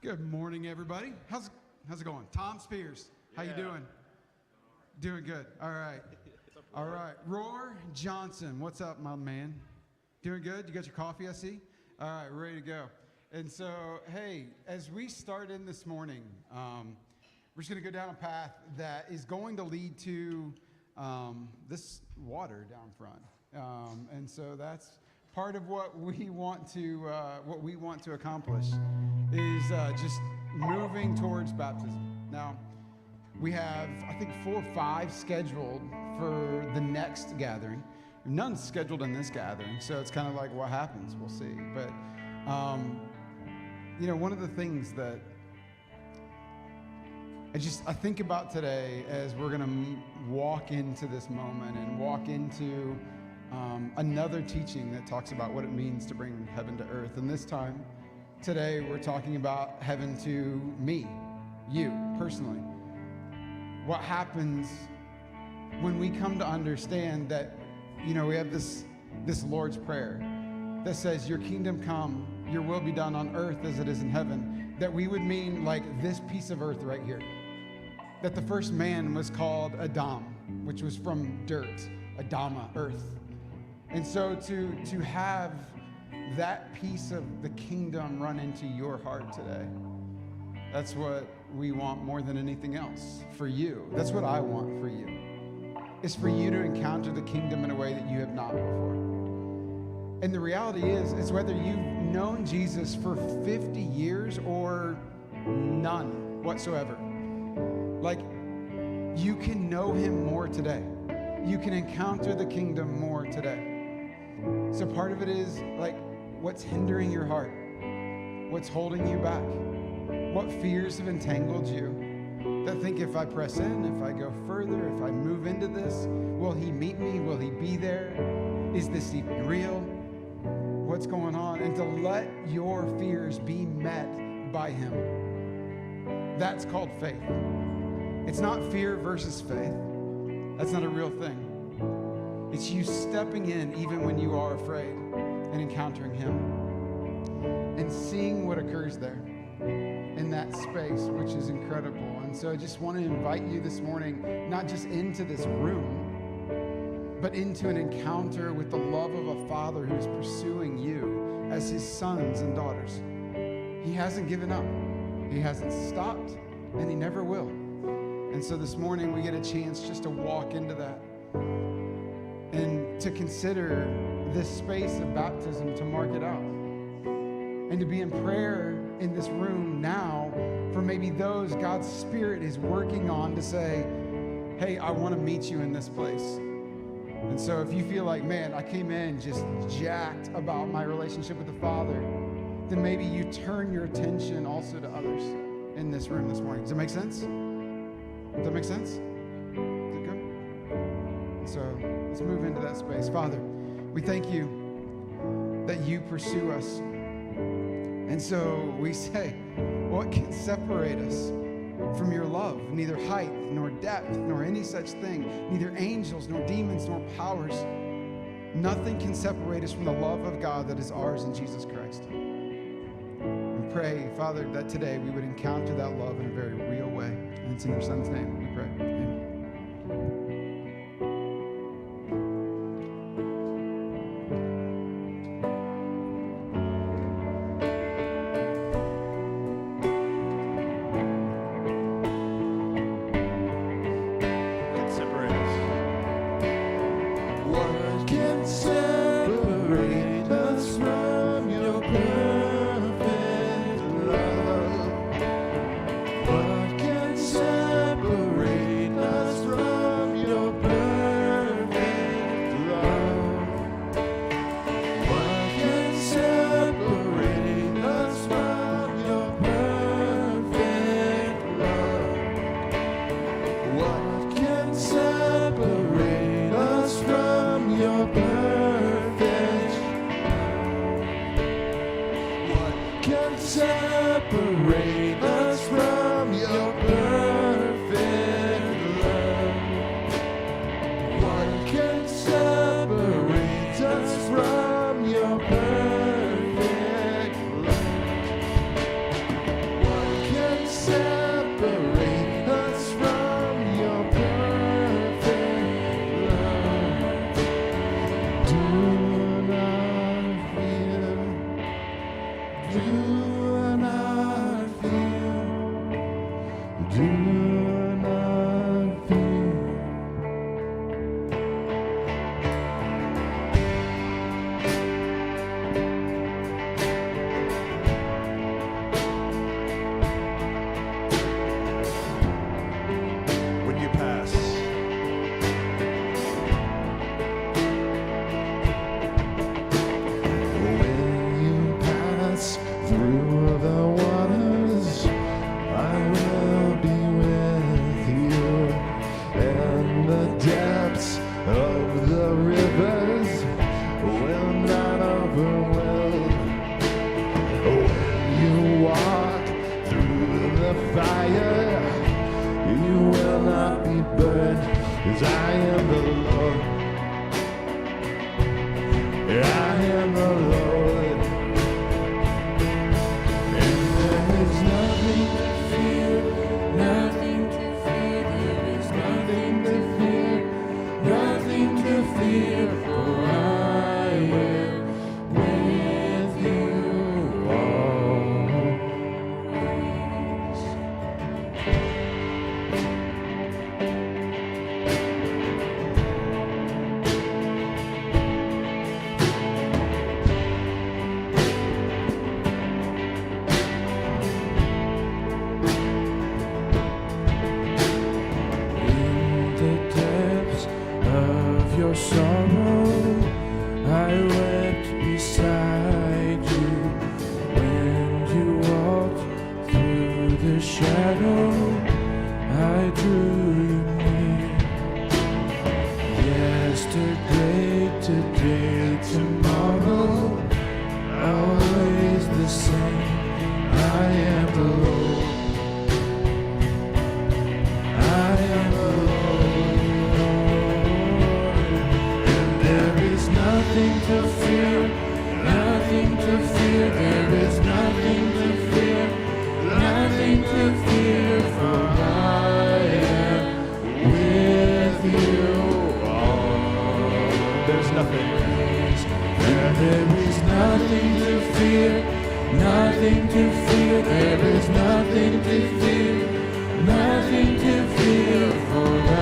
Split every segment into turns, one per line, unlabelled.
Good morning, everybody. How's it going? Tom Spears, how you doing? Doing good. All right. All right. Roar Johnson, what's up, my man? Doing good? You got your coffee, I see? All right, ready to go. And so, hey, as we start in this morning, we're just going to go down a path that is going to lead to this water down front. And so that's part of what we want to accomplish is just moving towards baptism. Now, we have, I think, 4 or 5 scheduled for the next gathering. None's scheduled in this gathering, so it's kind of like what happens, we'll see. But, one of the things that I think about today as we're going to walk into this moment and walk into another teaching that talks about what it means to bring heaven to earth. And this time, today, we're talking about heaven to me, you, personally. What happens when we come to understand that, we have this Lord's Prayer that says, your kingdom come, your will be done on earth as it is in heaven, that we would mean like this piece of earth right here. That the first man was called Adam, which was from dirt, Adama, earth. And so to have that piece of the kingdom run into your heart today, that's what we want more than anything else for you. That's what I want for you, is for you to encounter the kingdom in a way that you have not before. And the reality is whether you've known Jesus for 50 years or none whatsoever, like, you can know him more today. You can encounter the kingdom more today. So part of it is, like, what's hindering your heart? What's holding you back? What fears have entangled you? That think, if I press in, if I go further, if I move into this, will he meet me? Will he be there? Is this even real? What's going on? And to let your fears be met by him. That's called faith. It's not fear versus faith. That's not a real thing. It's you stepping in even when you are afraid and encountering him and seeing what occurs there in that space, which is incredible. And so I just want to invite you this morning, not just into this room, but into an encounter with the love of a Father who is pursuing you as his sons and daughters. He hasn't given up. He hasn't stopped, and he never will. And so this morning we get a chance just to walk into that and to consider this space of baptism, to mark it out, and to be in prayer in this room now for maybe those God's Spirit is working on to say, hey, I want to meet you in this place. And so if you feel like, man, I came in just jacked about my relationship with the Father, then maybe you turn your attention also to others in this room this morning. Does that make sense? Does that make sense? Is it good? And so let's move into that space. Father, we thank you that you pursue us. And so we say, what can separate us from your love? Neither height, nor depth, nor any such thing. Neither angels, nor demons, nor powers. Nothing can separate us from the love of God that is ours in Jesus Christ. We pray, Father, that today we would encounter that love in a very real way. And it's in your Son's name we pray. Amen.
of the waters, I will be with you. And the depths of the rivers will not overwhelm. When you walk through the fire, you will not be burned, 'cause I am the Lord. I am the Lord. And there is nothing to fear, nothing to fear. There is nothing to fear, nothing to fear, for I am with you always. In the depths of your sorrow, I wept beside you. When you walked through the shadow, I drew you near. Yesterday, today, tomorrow, always the same. I am the Lord. I am the Lord. And there is nothing to fear, nothing to fear. There is nothing to fear, nothing to fear, for I am with you always. There's nothing. And there is nothing to fear, nothing to fear. There is nothing to fear, nothing to fear, for I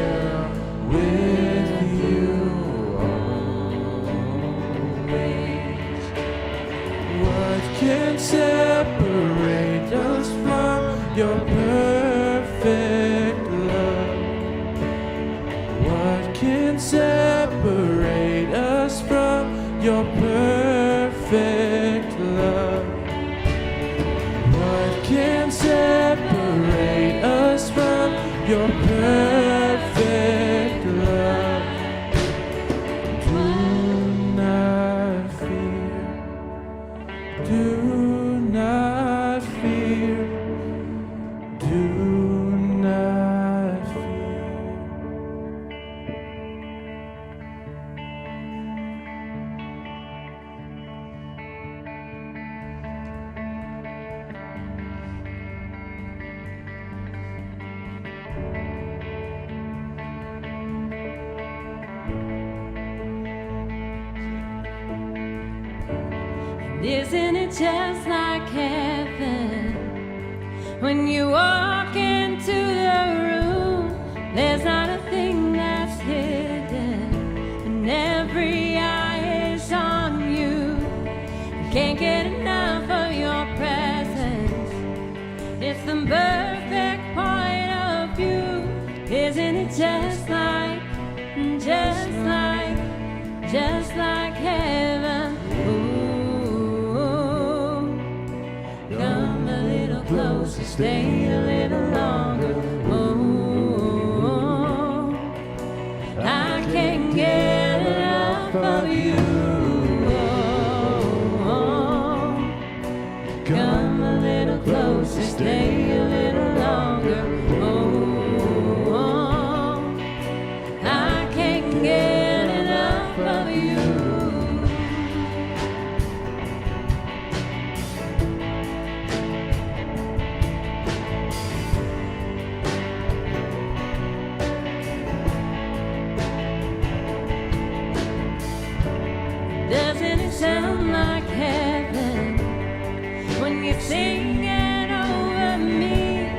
am with you always. What can separate us from your perfect love? What can separate us from your perfect love? What can separate us from your perfect love? Do not fear, do not fear, do not fear.
Isn't it just like heaven when you walk into the room? There's not a thing that's hidden, and every eye is on you. You can't get enough of your presence. It's the perfect point of view. Isn't it just like heaven? Come a little closer, stay a little longer. Oh, I can't get enough of you. Oh, come a little closer, stay a little longer. Oh, I can't get enough of you. Doesn't it sound like heaven when you're singing over me?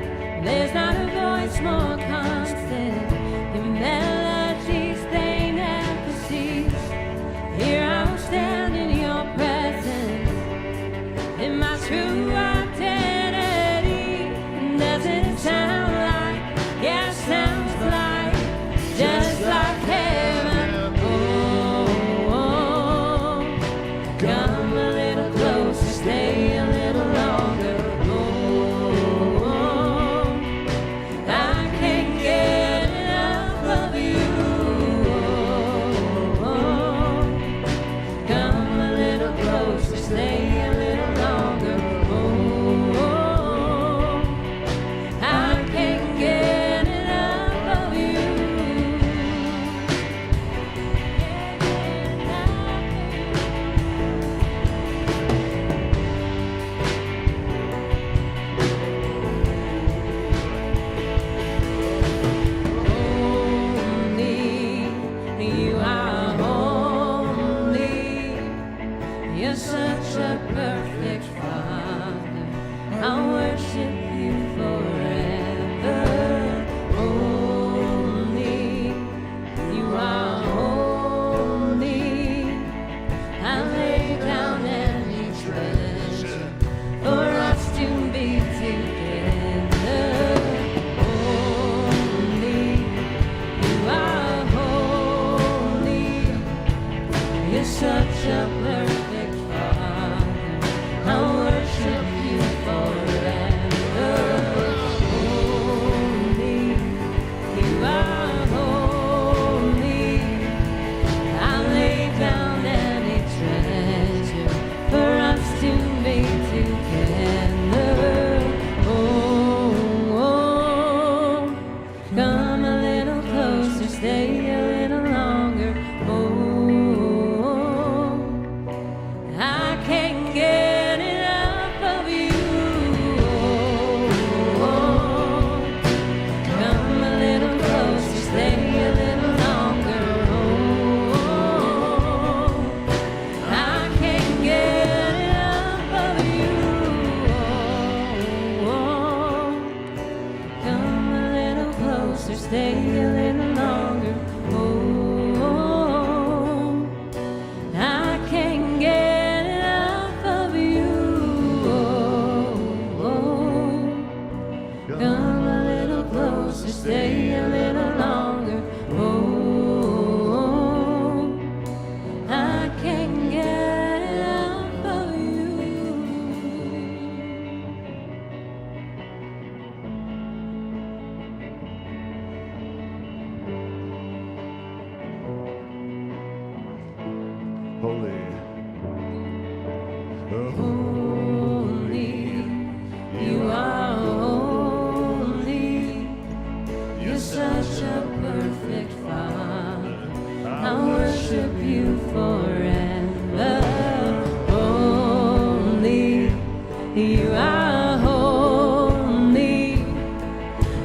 You are holy.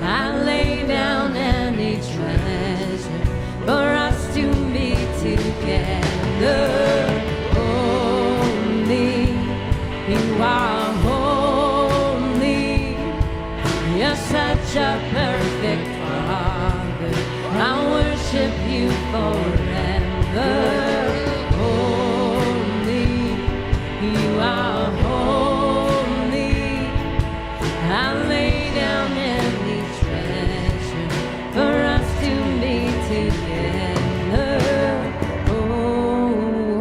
I lay down any treasure for us to be together. Holy, you are holy. You're such a perfect Father. I worship you forever. Holy, you are holy. I lay down any treasure for us to be together. Oh,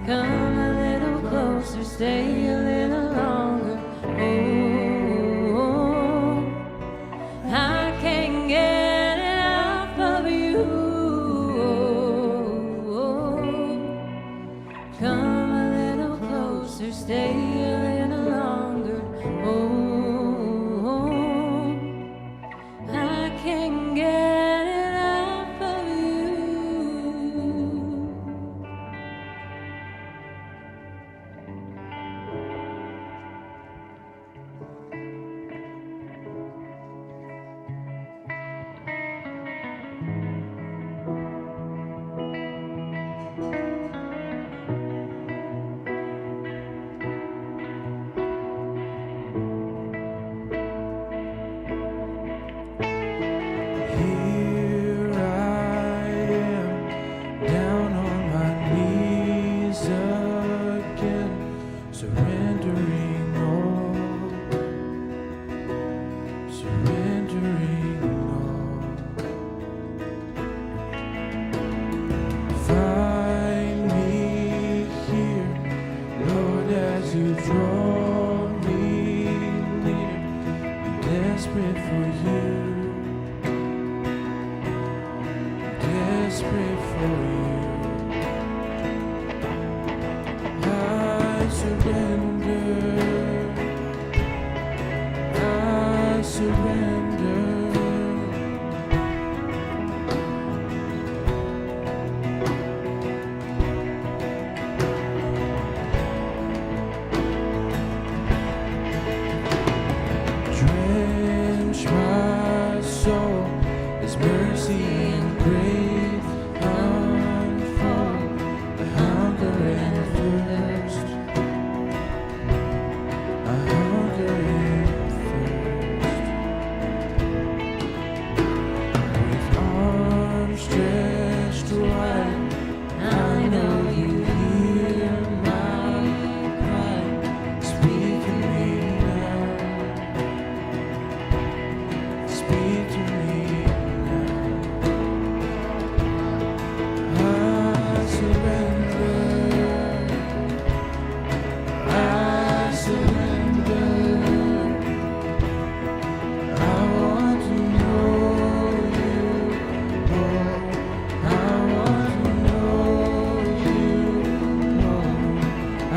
come a little closer, stay a little longer. Oh, I can't get enough of you. Come a little closer, stay a little longer. Oh, I can't get enough of you.
Here I am, down on my knees again, surrendering all, surrendering all. Find me here, Lord, as you draw me near. I'm desperate for you. Desperate for you. I surrender. I surrender. Drench my soul as mercy and grace unfold. I hunger and thirst. I hunger and thirst. With arms stretched wide, I know you hear my cry. Speak to me now. Speak to me now. I surrender. I surrender. I want to know you, Lord. I want to know you, Lord. I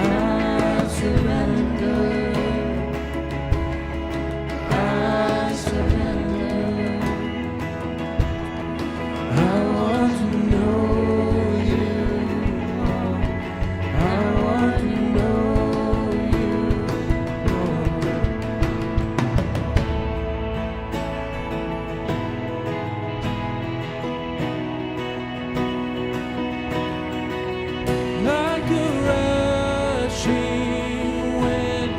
surrender. I surrender. I want to know you, Lord. I want to know you, Lord. Like a rushing wind,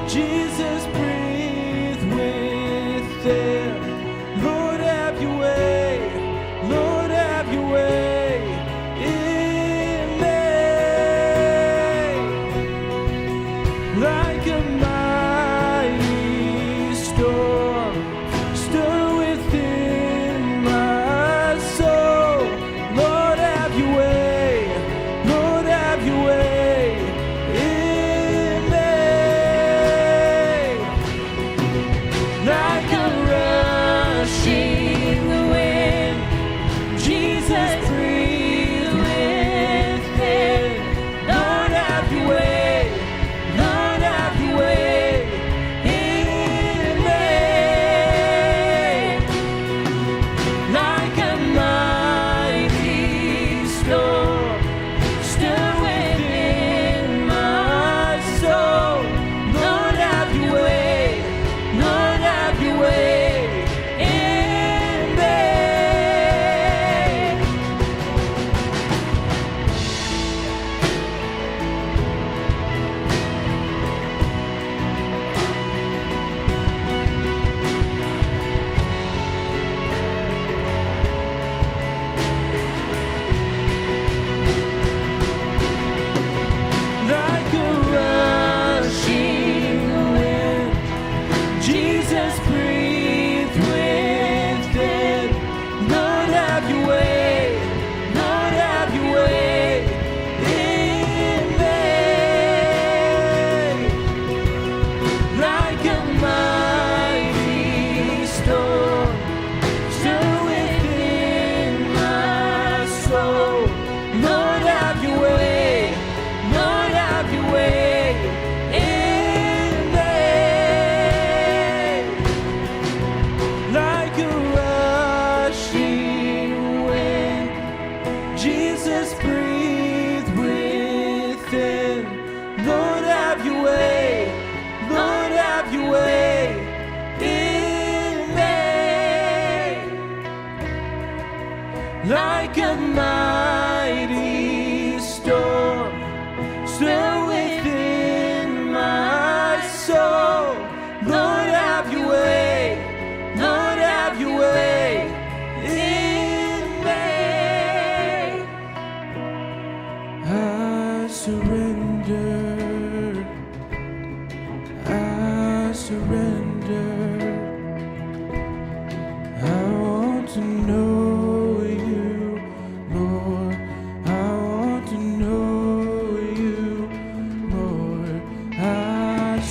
Jesus, breathe within. Lord, have your way. Lord, have your way in me. Like a mighty storm, stir within my soul. Lord, have your way. Lord, have your way in me. Like a
Rushing wind, Jesus, breathe within. Lord, have your way. Lord, have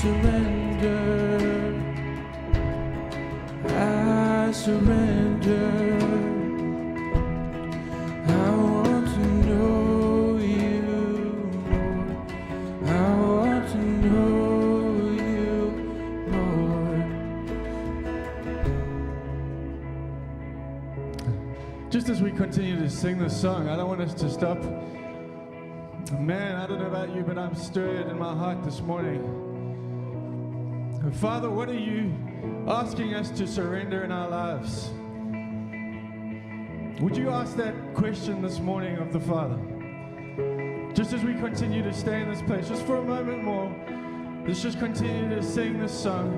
I surrender. I want to know you, Lord. I want to know you, Lord. Just as we continue to sing this song, I don't want us to stop. Man, I don't know about you, but I'm stirred in my heart this morning. Father, what are you asking us to surrender in our lives? Would you ask that question this morning of the Father? Just as we continue to stay in this place, just for a moment more, let's just continue to sing this song.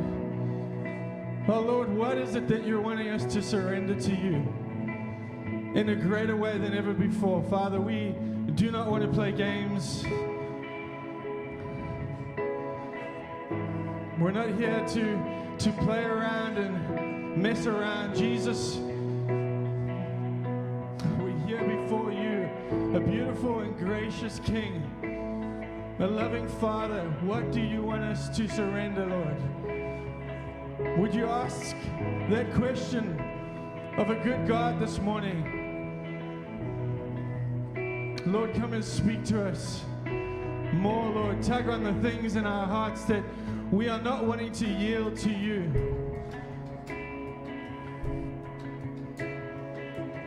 Oh Lord, what is it that you're wanting us to surrender to you in a greater way than ever before? Father, we do not want to play games. We're not here to play around and mess around. Jesus, we're here before you, a beautiful and gracious King, a loving Father. What do you want us to surrender, Lord? Would you ask that question of a good God this morning? Lord, come and speak to us more, Lord. Tug on the things in our hearts that we are not wanting to yield to you.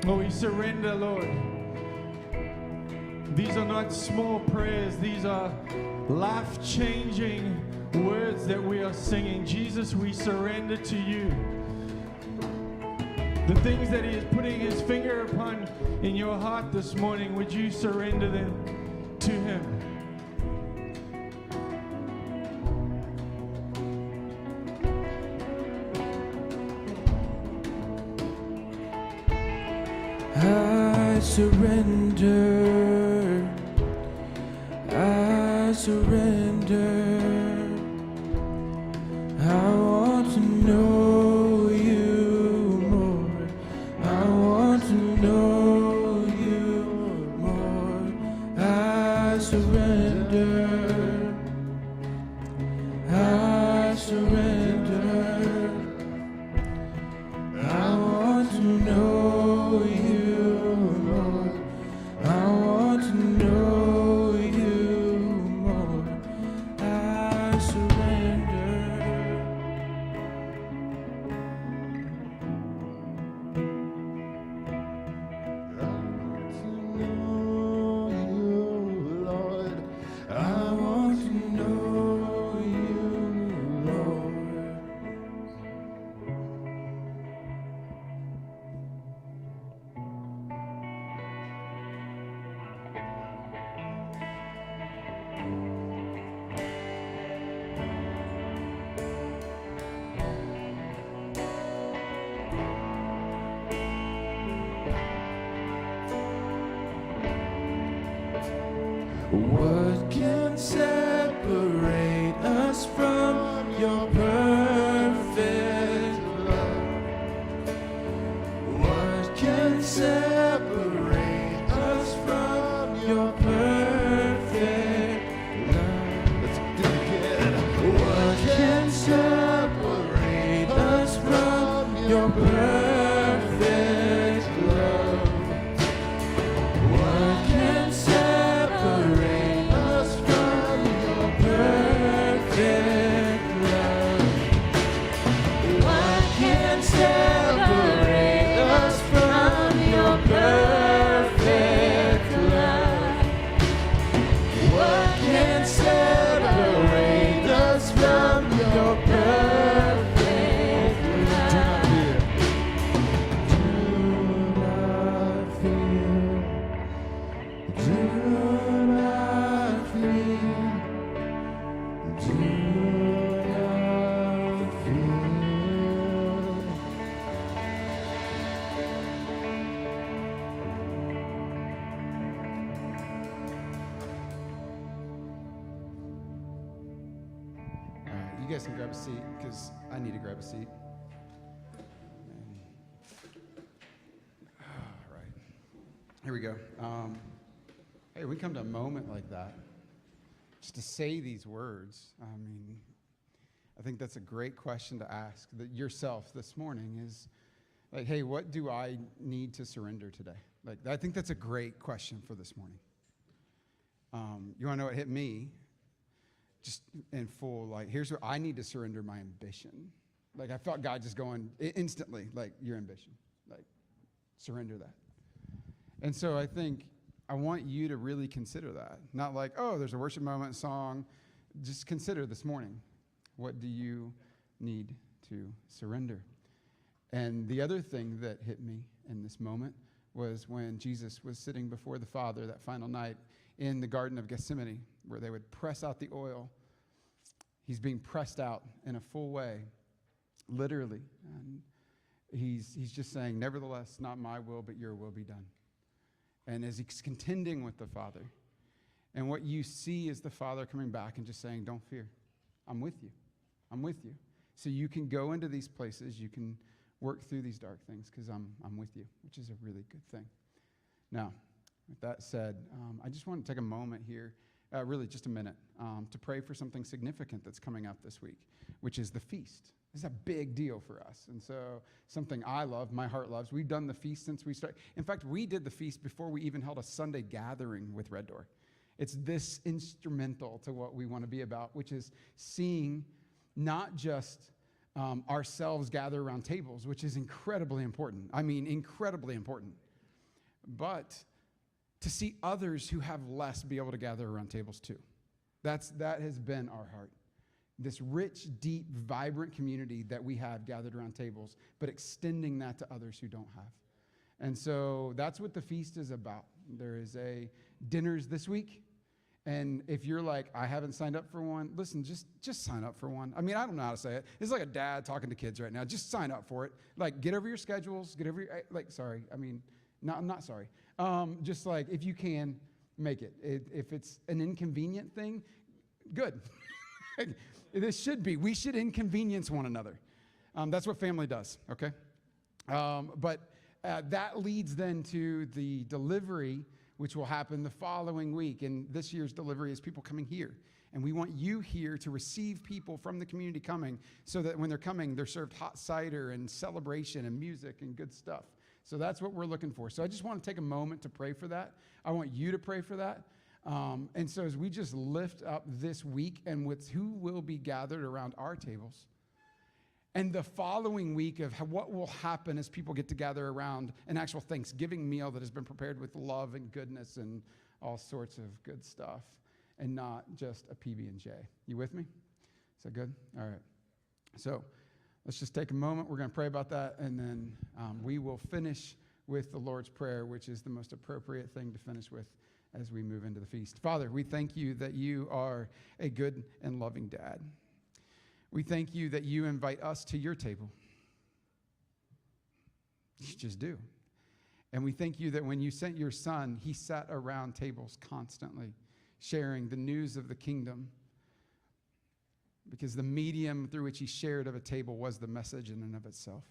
Oh, we surrender, Lord. These are not small prayers. These are life-changing words that we are singing. Jesus, we surrender to you. The things that he is putting his finger upon in your heart this morning, would you surrender them to him? I surrender. I surrender. I want to know you more. I want to know you more. I surrender. I surrender. I want to know you, Lord. I want to know you more. I surrender. I want to know you, Lord. I want to know you, Lord. What can separate us from your perfect love? What can separate us from your perfect love? Let's do it again. What can separate us from your perfect love? What can separate us from your perfect love? What can separate us from your perfect love? What can separate us from your perfect love? Do not fear. Do not fear. Do not fear.
All right, you guys can grab a seat because I need to grab a seat. All right, here we go. Hey, we come to a moment like that, just to say these words. I mean, I think that's a great question to ask that yourself this morning is like, hey, what do I need to surrender today? Like, I think that's a great question for this morning. You want to know what hit me? Just in full, like, here's what I need to surrender my ambition. Like, I felt God just going instantly, like, your ambition. Like, surrender that. And so I think I want you to really consider that. Not like, oh, there's a worship moment song. Just consider this morning, what do you need to surrender? And the other thing that hit me in this moment was when Jesus was sitting before the Father that final night in the Garden of Gethsemane, where they would press out the oil. He's being pressed out in a full way, literally. And he's just saying, nevertheless, not my will, but your will be done. And as he's contending with the Father, and what you see is the Father coming back and just saying, don't fear. I'm with you. I'm with you. So you can go into these places. You can work through these dark things because I'm with you, which is a really good thing. Now, with that said, I just want to take a moment here, really just a minute, to pray for something significant that's coming up this week, which is the feast. This is a big deal for us. And so something I love, my heart loves. We've done the feast since we started. In fact, we did the feast before we even held a Sunday gathering with Red Door. It's this instrumental to what we want to be about, which is seeing not just ourselves gather around tables, which is incredibly important. I mean, incredibly important. But to see others who have less be able to gather around tables too. That has been our heart. This rich, deep, vibrant community that we have gathered around tables, but extending that to others who don't have. And so that's what the feast is about. There is a dinners this week. And if you're like, I haven't signed up for one, listen, just sign up for one. I mean, I don't know how to say it. It's like a dad talking to kids right now. Just sign up for it. Like, get over your schedules. Get over your, like, sorry. I mean, no, I'm not sorry. Just like, if you can, make it. If it's an inconvenient thing, good. This should be. We should inconvenience one another. That's what family does, okay? But that leads then to the delivery, which will happen the following week. And this year's delivery is people coming here. And we want you here to receive people from the community coming so that when they're coming, they're served hot cider and celebration and music and good stuff. So that's what we're looking for. So I just want to take a moment to pray for that. I want you to pray for that. And so as we just lift up this week and with who will be gathered around our tables, and the following week of what will happen as people get together around an actual Thanksgiving meal that has been prepared with love and goodness and all sorts of good stuff, and not just a PB&J. You with me? Is that good? All right. So let's just take a moment. We're going to pray about that, and then we will finish with the Lord's Prayer, which is the most appropriate thing to finish with as we move into the feast. Father, we thank you that you are a good and loving dad. We thank you that you invite us to your table. You just do. And we thank you that when you sent your son, he sat around tables constantly, sharing the news of the kingdom, because the medium through which he shared of a table was the message in and of itself.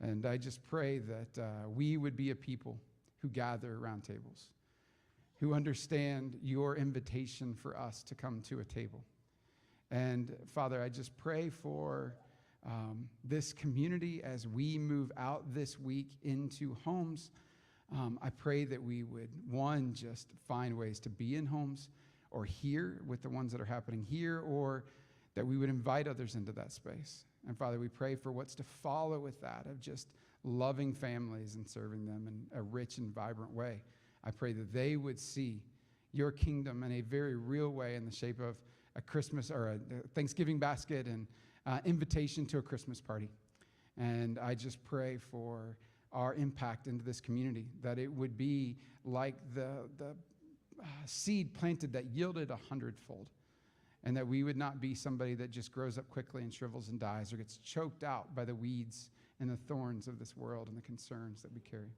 And I just pray that we would be a people who gather around tables, who understand your invitation for us to come to a table. And Father, I just pray for this community as we move out this week into homes. I pray that we would, one, just find ways to be in homes or here with the ones that are happening here, or that we would invite others into that space. And Father, we pray for what's to follow with that, of just loving families and serving them in a rich and vibrant way. I pray that they would see your kingdom in a very real way in the shape of a Christmas or a Thanksgiving basket and invitation to a Christmas party. And I just pray for our impact into this community, that it would be like the seed planted that yielded 100-fold, and that we would not be somebody that just grows up quickly and shrivels and dies or gets choked out by the weeds and the thorns of this world and the concerns that we carry.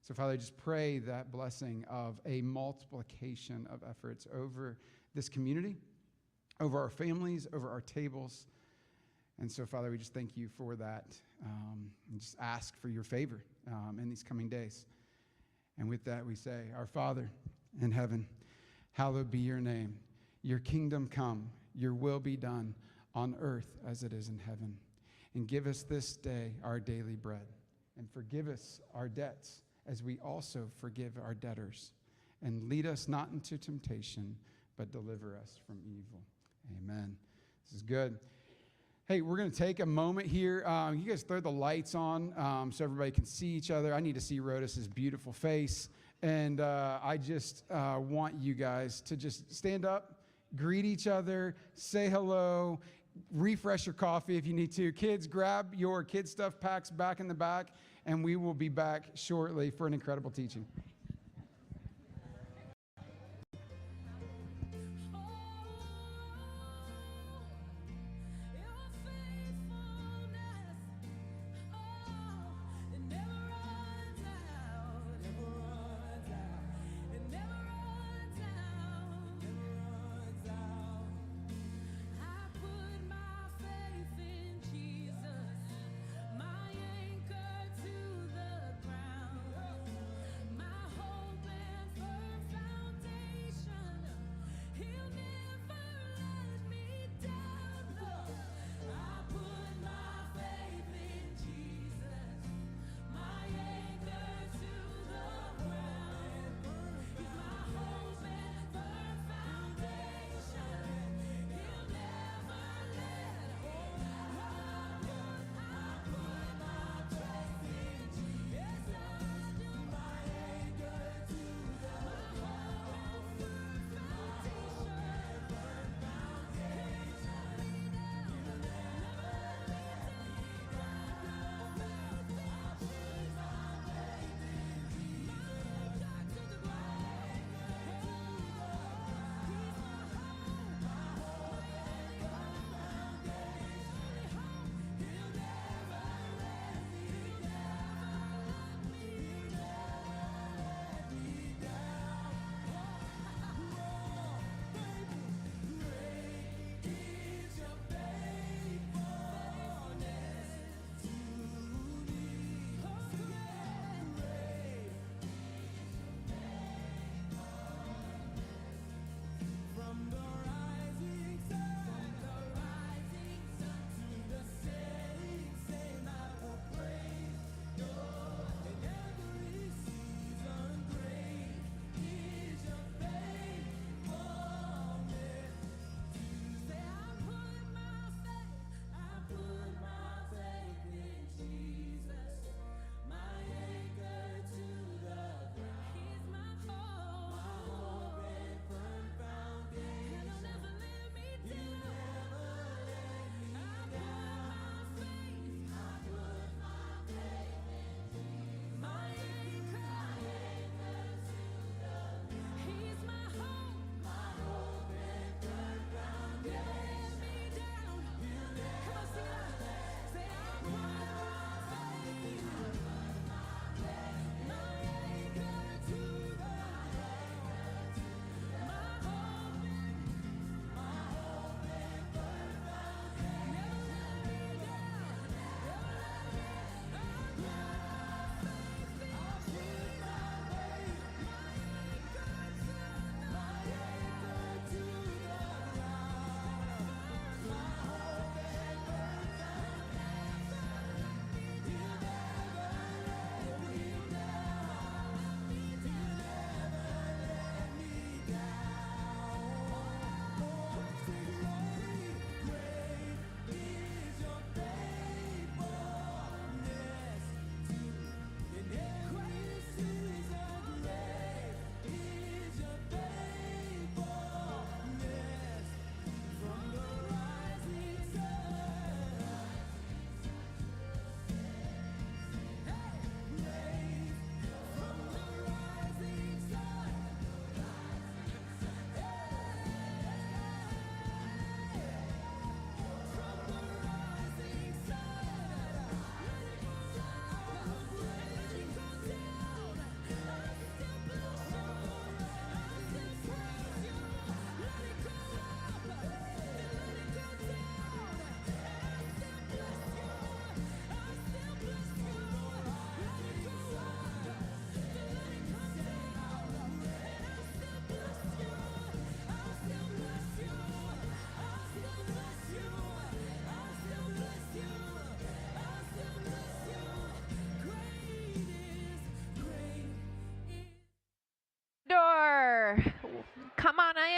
So, Father, I just pray that blessing of a multiplication of efforts over this community, over our families, over our tables. And so, Father, we just thank you for that and just ask for your favor in these coming days. And with that, we say, our Father in heaven, hallowed be your name. Your kingdom come, your will be done on earth as it is in heaven. And give us this day our daily bread. And forgive us our debts as we also forgive our debtors. And lead us not into temptation, but deliver us from evil. Amen. This is good. Hey, we're going to take a moment here. You guys throw the lights on so everybody can see each other. I need to see Rhodus' beautiful face. And I just want you guys to just stand up, greet each other, say hello, refresh your coffee if you need to. Kids, grab your kid stuff packs back in the back, and we will be back shortly for an incredible teaching.
My anchor to the ground, my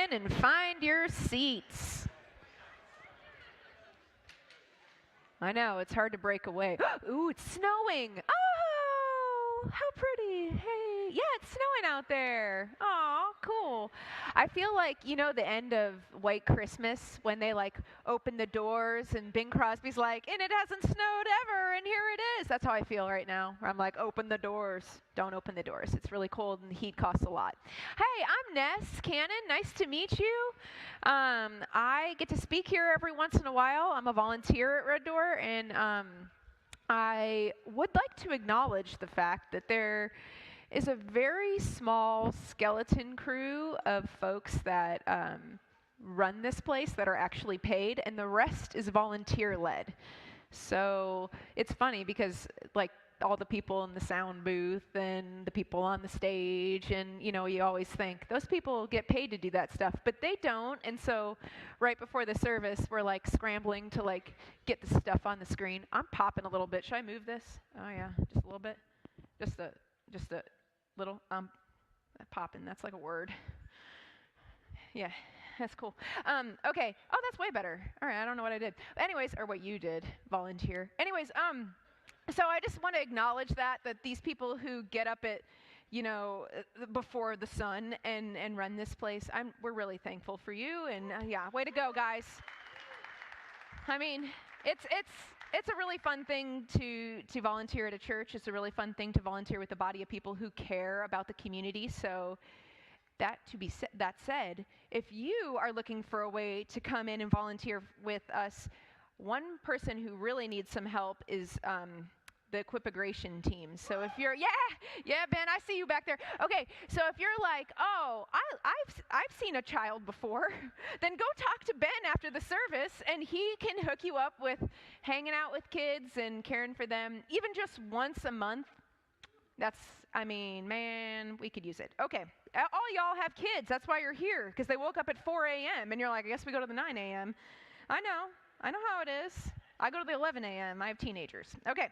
in and find your seats. I know, it's hard to break away. Ooh, it's snowing. Oh, how pretty. Hey, yeah, it's snowing out there. Oh, cool. I feel like, you know, the end of White Christmas when they like open the doors and Bing Crosby's like, and it hasn't snowed ever, and here it is. That's how I feel right now. Where I'm like, open the doors. Don't open the doors. It's really cold and the heat costs a lot. Hey, I'm Ness Cannon. Nice to meet you. I get to speak here every once in a while. I'm a volunteer at Red Door, and I would like to acknowledge the fact that there is a very small skeleton crew of folks that run this place that are actually paid, and the rest is volunteer-led. So it's funny because, like, all the people in the sound booth and the people on the stage, and you know, you always think those people get paid to do that stuff, but they don't. And so right before the service, we're like scrambling to like get the stuff on the screen. I'm popping a little bit. Should I move this? Oh yeah, just a little bit. Just a little popping. That's like a word. Yeah, that's cool. Okay. Oh, that's way better. All right, I don't know what I did. Anyways, or what you did, volunteer. Anyways, so I just want to acknowledge that these people who get up at, you know, before the sun and run this place, we're really thankful for you, and yeah, way to go, guys. I mean, it's a really fun thing to volunteer at a church. It's a really fun thing to volunteer with a body of people who care about the community. So that said, if you are looking for a way to come in and volunteer with us, one person who really needs some help is the equipagration team. So if you're, yeah, Ben, I see you back there. Okay, so if you're like, oh, I've seen a child before, then go talk to Ben after the service, and he can hook you up with hanging out with kids and caring for them, even just once a month. Man, we could use it. Okay, all y'all have kids. That's why you're here, because they woke up at 4 a.m., and you're like, I guess we go to the 9 a.m. I know how it is. I go to the 11 a.m. I have teenagers. Okay.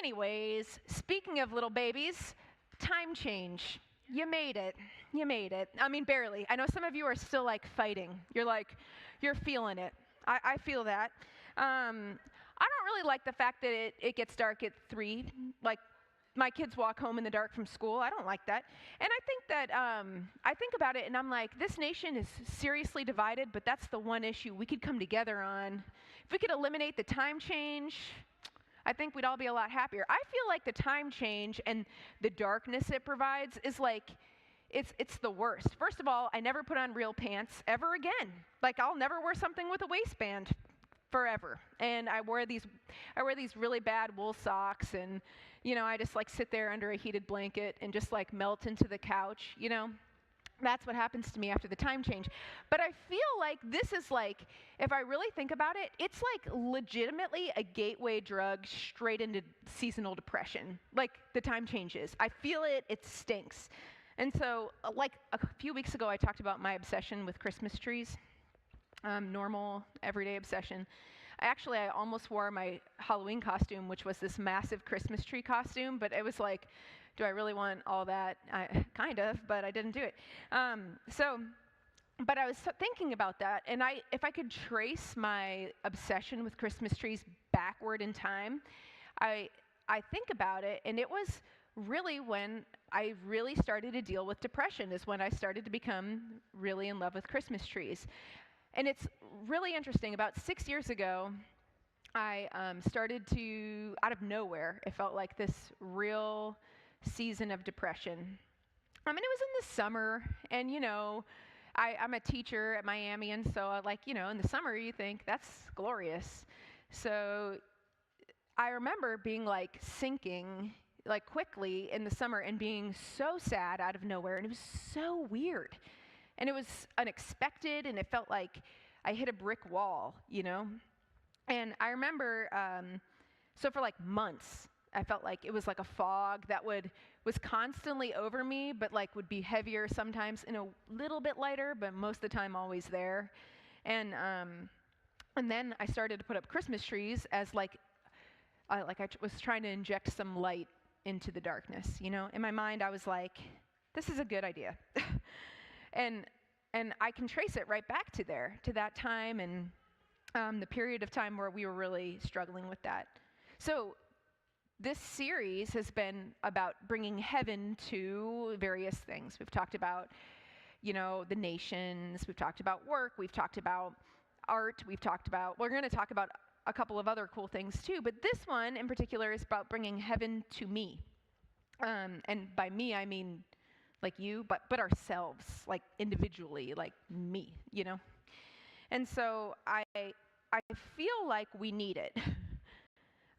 Anyways, speaking of little babies, time change. You made it. I mean, barely. I know some of you are still like fighting. You're feeling it. I feel that. I don't really like the fact that it gets dark at 3. Like, my kids walk home in the dark from school. I don't like that. And I think that, I think about it and I'm like, this nation is seriously divided, but that's the one issue we could come together on. If we could eliminate the time change, I think we'd all be a lot happier. I feel like the time change and the darkness it provides is like, it's the worst. First of all, I never put on real pants ever again. Like, I'll never wear something with a waistband forever. And I wear these really bad wool socks, and you know, I just like sit there under a heated blanket and just like melt into the couch, you know? That's what happens to me after the time change. But I feel like this is like, if I really think about it, it's like legitimately a gateway drug straight into seasonal depression. Like, the time changes. I feel it, it stinks. And so, like a few weeks ago, I talked about my obsession with Christmas trees. Normal, everyday obsession. I almost wore my Halloween costume, which was this massive Christmas tree costume, but it was like, do I really want all that? Kind of, but I didn't do it. But I was thinking about that, and if I could trace my obsession with Christmas trees backward in time, I think about it, and it was really when I really started to deal with depression, is when I started to become really in love with Christmas trees. And it's really interesting. About 6 years ago, I started to, out of nowhere, it felt like this real season of depression. I mean, it was in the summer, and you know, I'm a teacher at Miami, and so like, you know, in the summer you think that's glorious. So I remember being like sinking like quickly in the summer and being so sad out of nowhere, and it was so weird. And it was unexpected, and it felt like I hit a brick wall, you know? And I remember, so for like months, I felt like it was like a fog that was constantly over me, but like would be heavier sometimes and a little bit lighter, but most of the time always there. And then I started to put up Christmas trees as like I was trying to inject some light into the darkness, you know? In my mind, I was like, this is a good idea. And I can trace it right back to there, to that time, and the period of time where we were really struggling with that. So this series has been about bringing heaven to various things. We've talked about, the nations. We've talked about work. We've talked about art. We're going to talk about a couple of other cool things too. But this one in particular is about bringing heaven to me. And by me, I mean like you, but ourselves, like individually, like me, And so I feel like we need it.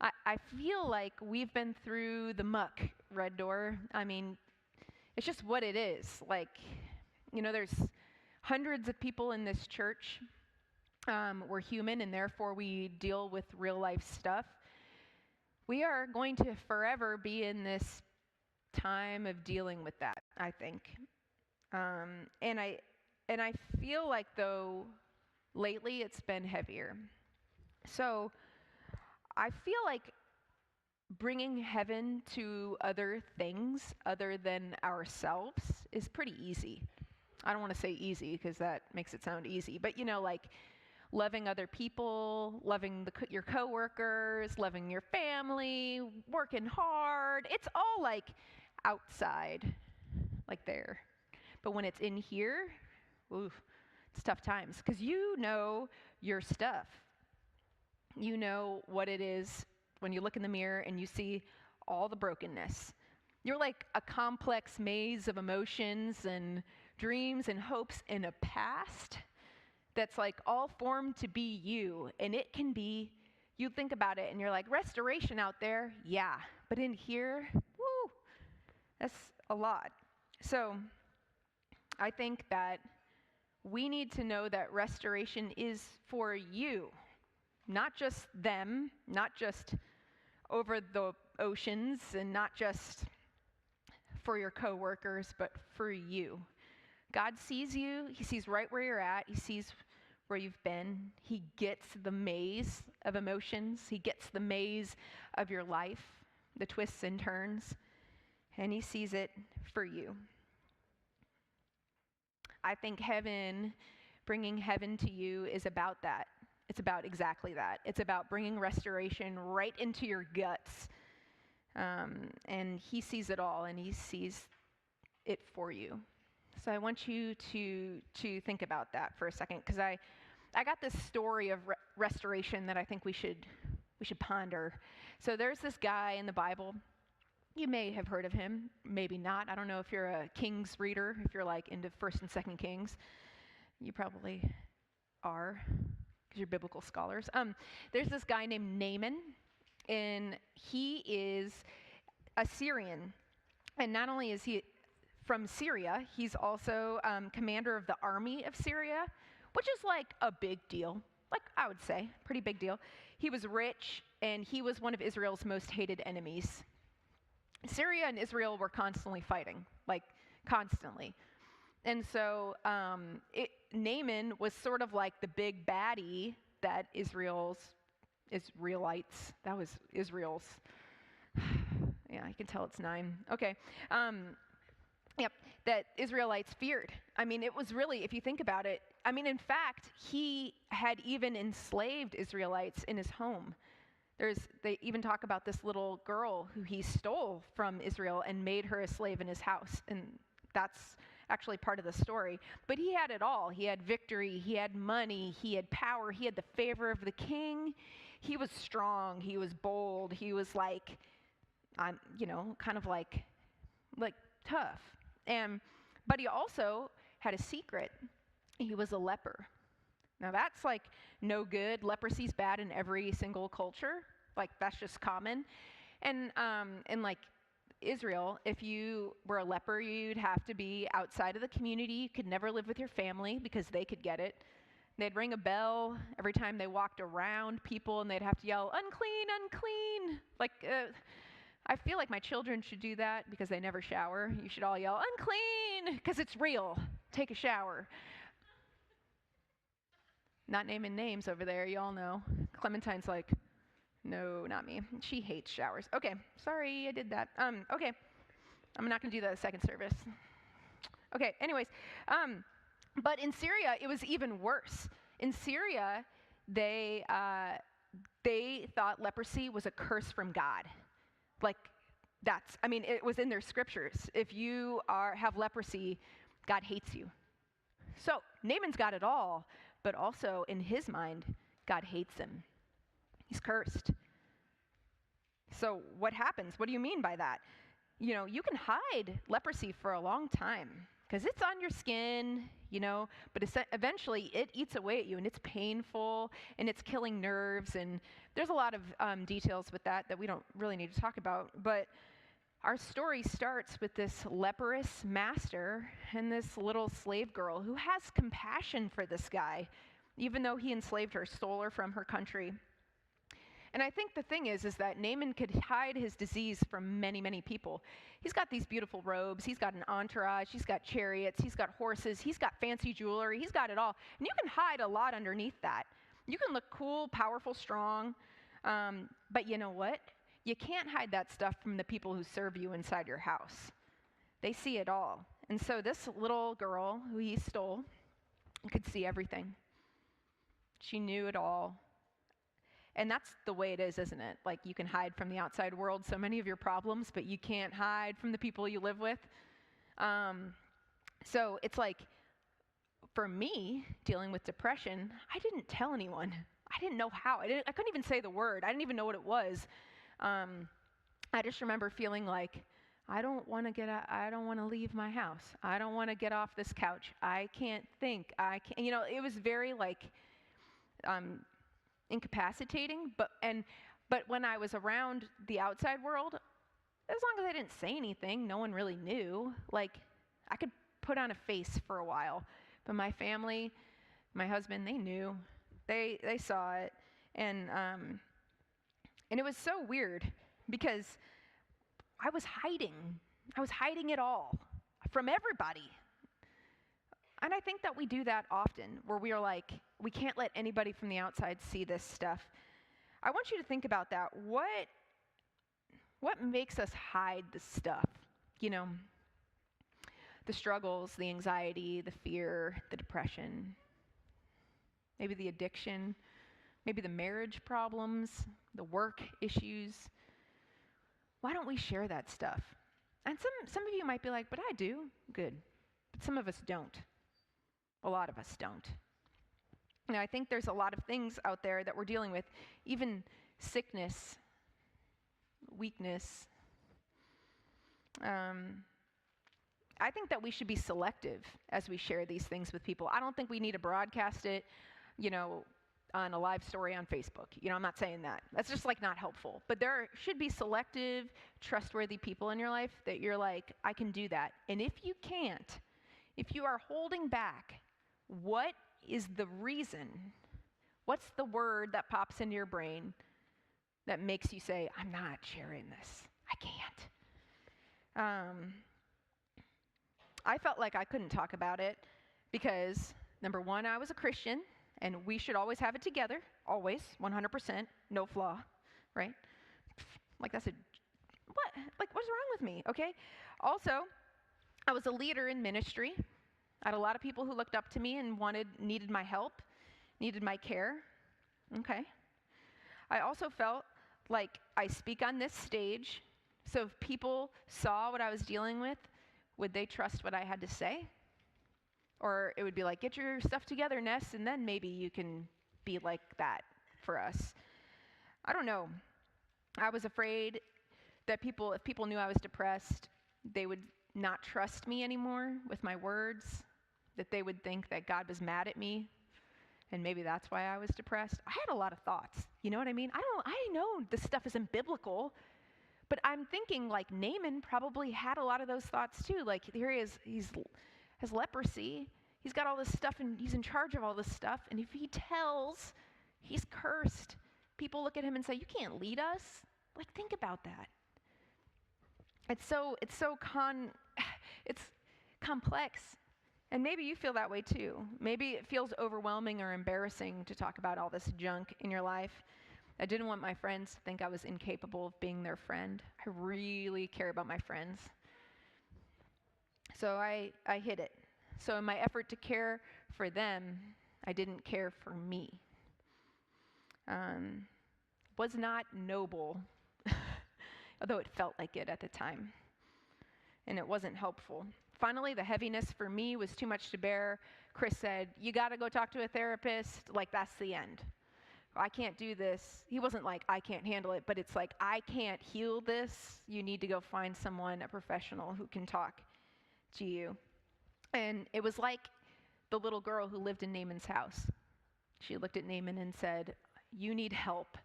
I feel like we've been through the muck, Red Door. I mean, it's just what it is. Like, there's hundreds of people in this church. We're human, and therefore we deal with real life stuff. We are going to forever be in this time of dealing with that, I think. And I feel like, though, lately it's been heavier. So I feel like bringing heaven to other things other than ourselves is pretty easy. I don't want to say easy because that makes it sound easy, but like loving other people, loving your coworkers, loving your family, working hard. It's all like outside, like there. But when it's in here, oof, it's tough times because you know your stuff. You know what it is when you look in the mirror and you see all the brokenness. You're like a complex maze of emotions and dreams and hopes in a past that's like all formed to be you. And it can be, you think about it and you're like, restoration out there, yeah. But in here, woo, that's a lot. So I think that we need to know that restoration is for you, not just them, not just over the oceans, and not just for your coworkers, but for you. God sees you. He sees right where you're at. He sees where you've been. He gets the maze of emotions. He gets the maze of your life, the twists and turns, and he sees it for you. I think bringing heaven to you is about that. It's about exactly that. It's about bringing restoration right into your guts. And he sees it all, and he sees it for you. So I want you to think about that for a second, because I got this story of restoration that I think we should ponder. So there's this guy in the Bible. You may have heard of him, maybe not. I don't know if you're a Kings reader, if you're like into 1st and 2nd Kings. You probably are, because you're biblical scholars. There's this guy named Naaman, and he is a Syrian. And not only is he from Syria, he's also commander of the army of Syria, which is like a big deal. Like, I would say, pretty big deal. He was rich, and he was one of Israel's most hated enemies. Syria and Israel were constantly fighting, like constantly. And so Naaman was sort of like the big baddie that Israelites, that was Israel's, yeah, you can tell it's 9. Okay. That Israelites feared. I mean, it was really, if you think about it, I mean, in fact, he had even enslaved Israelites in his home. They even talk about this little girl who he stole from Israel and made her a slave in his house. And that's actually part of the story. But he had it all. He had victory. He had money. He had power. He had the favor of the king. He was strong. He was bold. He was like, kind of like tough. But he also had a secret. He was a leper. Now that's like no good. Leprosy's bad in every single culture. Like, that's just common. And like Israel, if you were a leper, you'd have to be outside of the community. You could never live with your family because they could get it. They'd ring a bell every time they walked around people, and they'd have to yell, "Unclean, unclean." Like, I feel like my children should do that because they never shower. You should all yell, "Unclean," because it's real. Take a shower. Not naming names over there, y'all know. Clementine's like, no, not me. She hates showers. Okay, sorry I did that. Okay, I'm not going to do that at second service. Okay, anyways, but in Syria, it was even worse. In Syria, they thought leprosy was a curse from God. Like, it was in their scriptures. If you have leprosy, God hates you. So Naaman's got it all, but also in his mind, God hates him. He's cursed. So what happens? What do you mean by that? You can hide leprosy for a long time because it's on your skin, but eventually it eats away at you, and it's painful, and it's killing nerves, and there's a lot of details with that we don't really need to talk about. But our story starts with this leprous master and this little slave girl who has compassion for this guy, even though he enslaved her, stole her from her country. And I think the thing is that Naaman could hide his disease from many, many people. He's got these beautiful robes. He's got an entourage. He's got chariots. He's got horses. He's got fancy jewelry. He's got it all. And you can hide a lot underneath that. You can look cool, powerful, strong. But you know what? You can't hide that stuff from the people who serve you inside your house. They see it all. And so this little girl who he stole could see everything. She knew it all. And that's the way it is, isn't it? Like, you can hide from the outside world so many of your problems, but you can't hide from the people you live with. So it's like, for me, dealing with depression, I didn't tell anyone. I didn't know how. I couldn't even say the word. I didn't even know what it was. I just remember feeling like, I don't want to leave my house. I don't want to get off this couch. I can't think. It was very incapacitating, but when I was around the outside world, as long as I didn't say anything, no one really knew. Like, I could put on a face for a while, but my family, my husband, they knew. They saw it, and it was so weird because I was hiding it all from everybody. And I think that we do that often, where we are like, we can't let anybody from the outside see this stuff. I want you to think about that. What makes us hide the stuff? The struggles, the anxiety, the fear, the depression, maybe the addiction, maybe the marriage problems, the work issues. Why don't we share that stuff? And some of you might be like, but I do. Good. But some of us don't. A lot of us don't. Now, I think there's a lot of things out there that we're dealing with, even sickness, weakness. I think that we should be selective as we share these things with people. I don't think we need to broadcast it, on a live story on Facebook. I'm not saying that. That's just not helpful. But there should be selective, trustworthy people in your life that you're like, I can do that. And if you can't, if you are holding back, what is the reason? What's the word that pops into your brain that makes you say, I'm not sharing this? I can't. I felt like I couldn't talk about it because, number one, I was a Christian, and we should always have it together, always, 100%, no flaw, right? What's wrong with me, okay? Also, I was a leader in ministry. I had a lot of people who looked up to me and needed my help, needed my care, okay? I also felt like I speak on this stage, so if people saw what I was dealing with, would they trust what I had to say? Or it would be like, get your stuff together, Ness, and then maybe you can be like that for us. I don't know. I was afraid that if people knew I was depressed, they would not trust me anymore with my words, that they would think that God was mad at me, and maybe that's why I was depressed. I had a lot of thoughts. You know what I mean? I know this stuff isn't biblical, but I'm thinking like Naaman probably had a lot of those thoughts too. Like, here he is, he has leprosy, he's got all this stuff, and he's in charge of all this stuff, and if he tells, he's cursed. People look at him and say, you can't lead us. Like, think about that. It's complex. And maybe you feel that way too. Maybe it feels overwhelming or embarrassing to talk about all this junk in your life. I didn't want my friends to think I was incapable of being their friend. I really care about my friends. So I hid it. So in my effort to care for them, I didn't care for me. Was not noble, although it felt like it at the time. And it wasn't helpful. Finally, the heaviness for me was too much to bear. Chris said, "You got to go talk to a therapist." Like, that's the end. I can't do this. He wasn't like, "I can't handle it," but it's like, "I can't heal this. You need to go find someone, a professional who can talk to you." And it was like the little girl who lived in Naaman's house. She looked at Naaman and said, "You need help,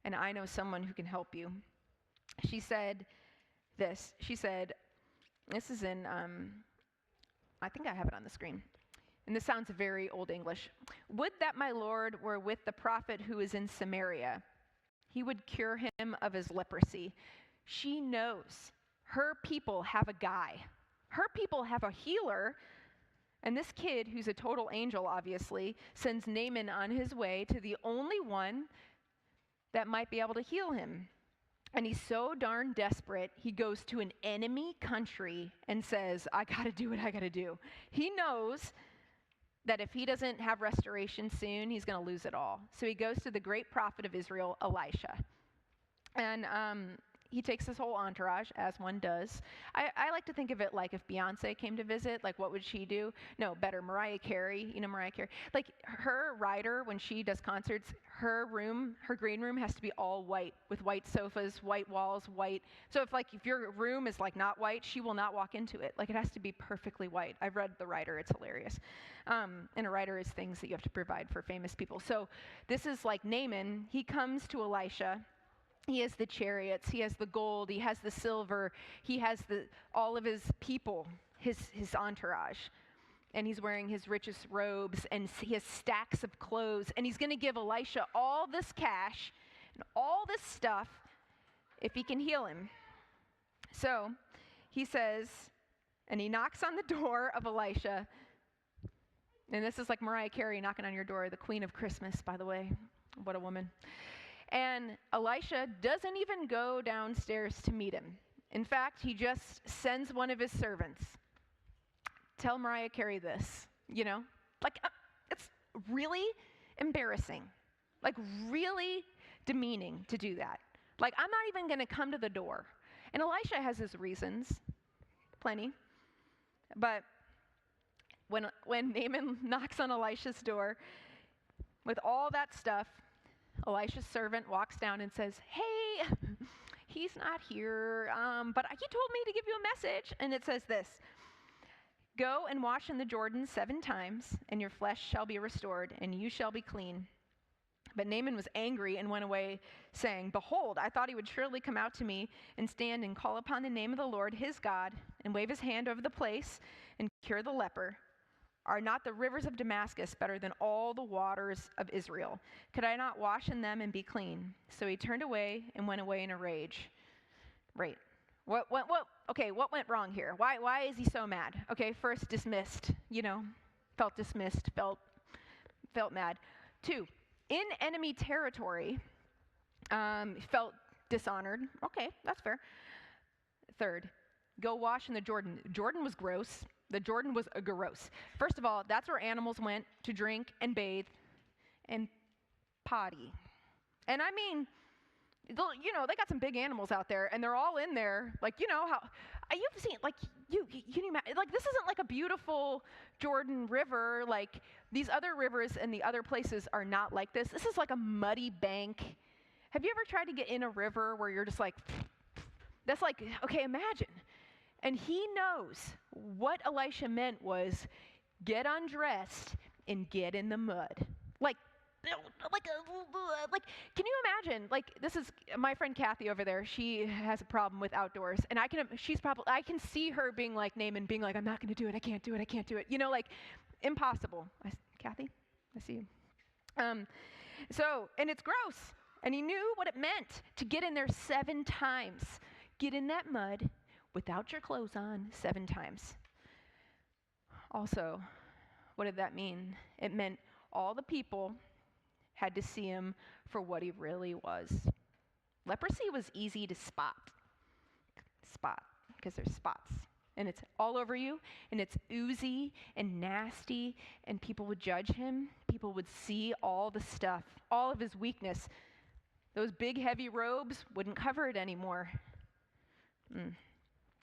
and I know someone who can help you." She said this. She said, this is in, I think I have it on the screen. And this sounds very Old English. "Would that my Lord were with the prophet who is in Samaria. He would cure him of his leprosy." She knows her people have a guy. Her people have a healer. And this kid, who's a total angel, obviously, sends Naaman on his way to the only one that might be able to heal him. And he's so darn desperate, he goes to an enemy country and says, "I got to do what I got to do." He knows that if he doesn't have restoration soon, he's going to lose it all. So he goes to the great prophet of Israel, Elisha. And he takes his whole entourage, as one does. I like to think of it like if Beyonce came to visit, like what would she do? No, better, Mariah Carey. You know Mariah Carey? Like her rider, when she does concerts, her green room has to be all white, with white sofas, white walls, white. So if your room is like not white, she will not walk into it. Like it has to be perfectly white. I've read The Rider. It's hilarious. And a rider is things that you have to provide for famous people. So this is like Naaman. He comes to Elisha. He has the chariots, he has the gold, he has the silver, he has all of his people, his entourage. And he's wearing his richest robes, and he has stacks of clothes. And he's going to give Elisha all this cash and all this stuff if he can heal him. So he says, and he knocks on the door of Elisha. And this is like Mariah Carey knocking on your door, the queen of Christmas, by the way. What a woman. And Elisha doesn't even go downstairs to meet him. In fact, he just sends one of his servants. "Tell Mariah Carey this," Like, it's really embarrassing. Like, really demeaning to do that. Like, I'm not even going to come to the door. And Elisha has his reasons, plenty. But when Naaman knocks on Elisha's door with all that stuff, Elisha's servant walks down and says, "Hey, he's not here, but he told me to give you a message." And it says this: "Go and wash in the Jordan 7 times, and your flesh shall be restored, and you shall be clean." But Naaman was angry and went away, saying, "Behold, I thought he would surely come out to me and stand and call upon the name of the Lord his God, and wave his hand over the place and cure the leper. Are not the rivers of Damascus better than all the waters of Israel? Could I not wash in them and be clean?" So he turned away and went away in a rage. Right. What went wrong here? Why is he so mad? Okay, first, dismissed, felt dismissed, felt mad. 2, in enemy territory, felt dishonored. Okay, that's fair. 3rd, go wash in the Jordan. Jordan was gross. The Jordan was gross. First of all, that's where animals went to drink and bathe and potty. And I mean, they got some big animals out there, and they're all in there. Like, how you've seen, like, you imagine, like, this isn't like a beautiful Jordan River. Like, these other rivers and the other places are not like this. This is like a muddy bank. Have you ever tried to get in a river where you're just like, that's like, okay, imagine. And he knows what Elisha meant was get undressed and get in the mud. Like, can you imagine? Like, this is my friend Kathy over there. She has a problem with outdoors, and I can see her being like Naaman, being like, "I'm not going to do it. I can't do it. I can't do it." Like, impossible. Kathy, I see you. And it's gross. And he knew what it meant to get in there 7 times. Get in that mud without your clothes on 7 times. Also, what did that mean? It meant all the people had to see him for what he really was. Leprosy was easy to spot, because there's spots. and it's all over you, and it's oozy and nasty, and people would judge him. People would see all the stuff, all of his weakness. Those big, heavy robes wouldn't cover it anymore.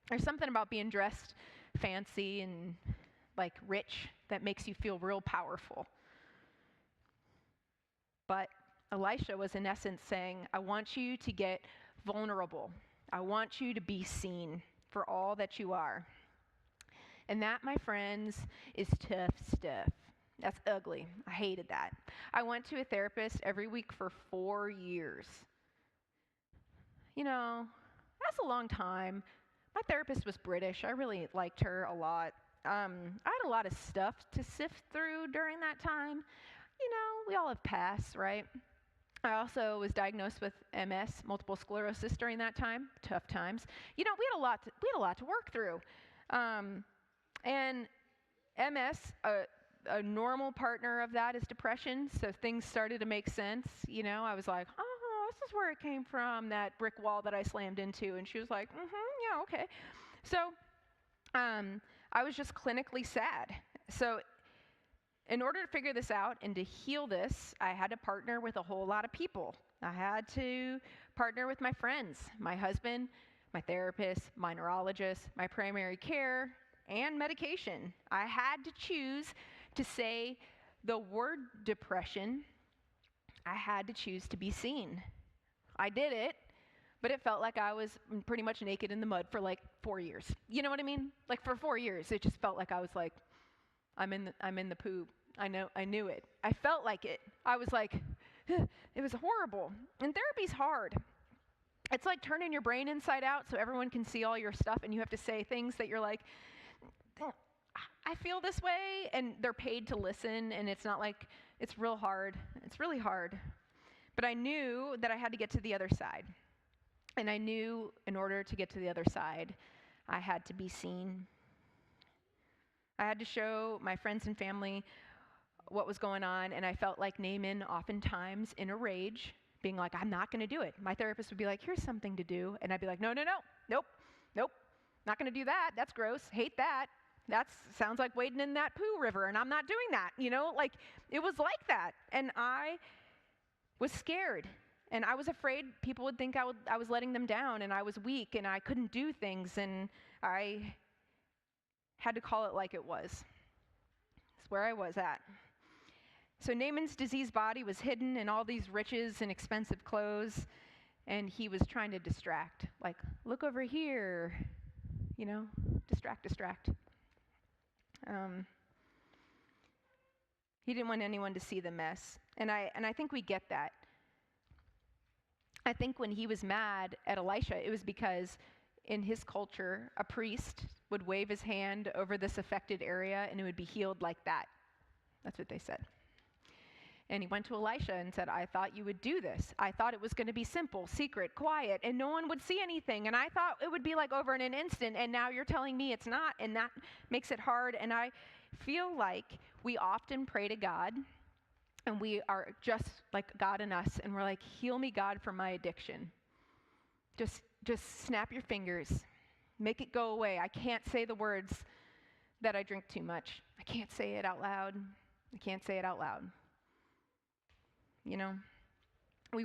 There's something about being dressed fancy and like rich that makes you feel real powerful. But Elisha was in essence saying, I want you to get vulnerable. I want you to be seen for all that you are. And that, my friends, is tough stuff. That's ugly. I hated that. I went to a therapist every week for 4 years. You know, that's a long time. My therapist was British. I really liked her a lot. I had a lot of stuff to sift through during that time. You know, we all have pasts, right? I also was diagnosed with MS, multiple sclerosis, during that time. Tough times. You know, we had a lot to work through. And MS, a normal partner of that is depression, so things started to make sense. You know, I was like, oh, this is where it came from, that brick wall that I slammed into. And she was like, yeah, okay. So I was just clinically sad. So in order to figure this out and to heal this, I had to partner with a whole lot of people. I had to partner with my friends, my husband, my therapist, my neurologist, my primary care, and medication. I had to choose to say the word depression. I had to choose to be seen. I did it, but it felt like I was pretty much naked in the mud for like 4 years. You know what I mean? Like for 4 years, it just felt like I was like, I'm in the poo. I knew it. I felt like it. I was like, it was horrible. And therapy's hard. It's like turning your brain inside out so everyone can see all your stuff, and you have to say things that you're like, I feel this way, and they're paid to listen, and it's not like, it's real hard. It's really hard. But I knew that I had to get to the other side. And I knew in order to get to the other side, I had to be seen. I had to show my friends and family what was going on, and I felt like Naaman oftentimes in a rage, being like, I'm not going to do it. My therapist would be like, here's something to do, and I'd be like, nope, not going to do that. That's gross. Hate that. That sounds like wading in that poo river, and I'm not doing that. You know, like it was like that, and I was scared, and I was afraid people would think I was letting them down, and I was weak, and I couldn't do things, and I had to call it like it was. It's where I was at. So Naaman's diseased body was hidden in all these riches and expensive clothes, and he was trying to distract. Like, look over here, you know, distract. He didn't want anyone to see the mess, and I think we get that. I think when he was mad at Elisha, it was because in his culture, a priest would wave his hand over this affected area, and it would be healed like that. That's what they said. And he went to Elisha and said, I thought you would do this. I thought it was going to be simple, secret, quiet, and no one would see anything. And I thought it would be like over in an instant, and now you're telling me it's not, and that makes it hard. And I feel like we often pray to God, and we are just like God in us, and we're like, heal me, God, from my addiction. Just snap your fingers. Make it go away. I can't say the words that I drink too much. I can't say it out loud. You know, we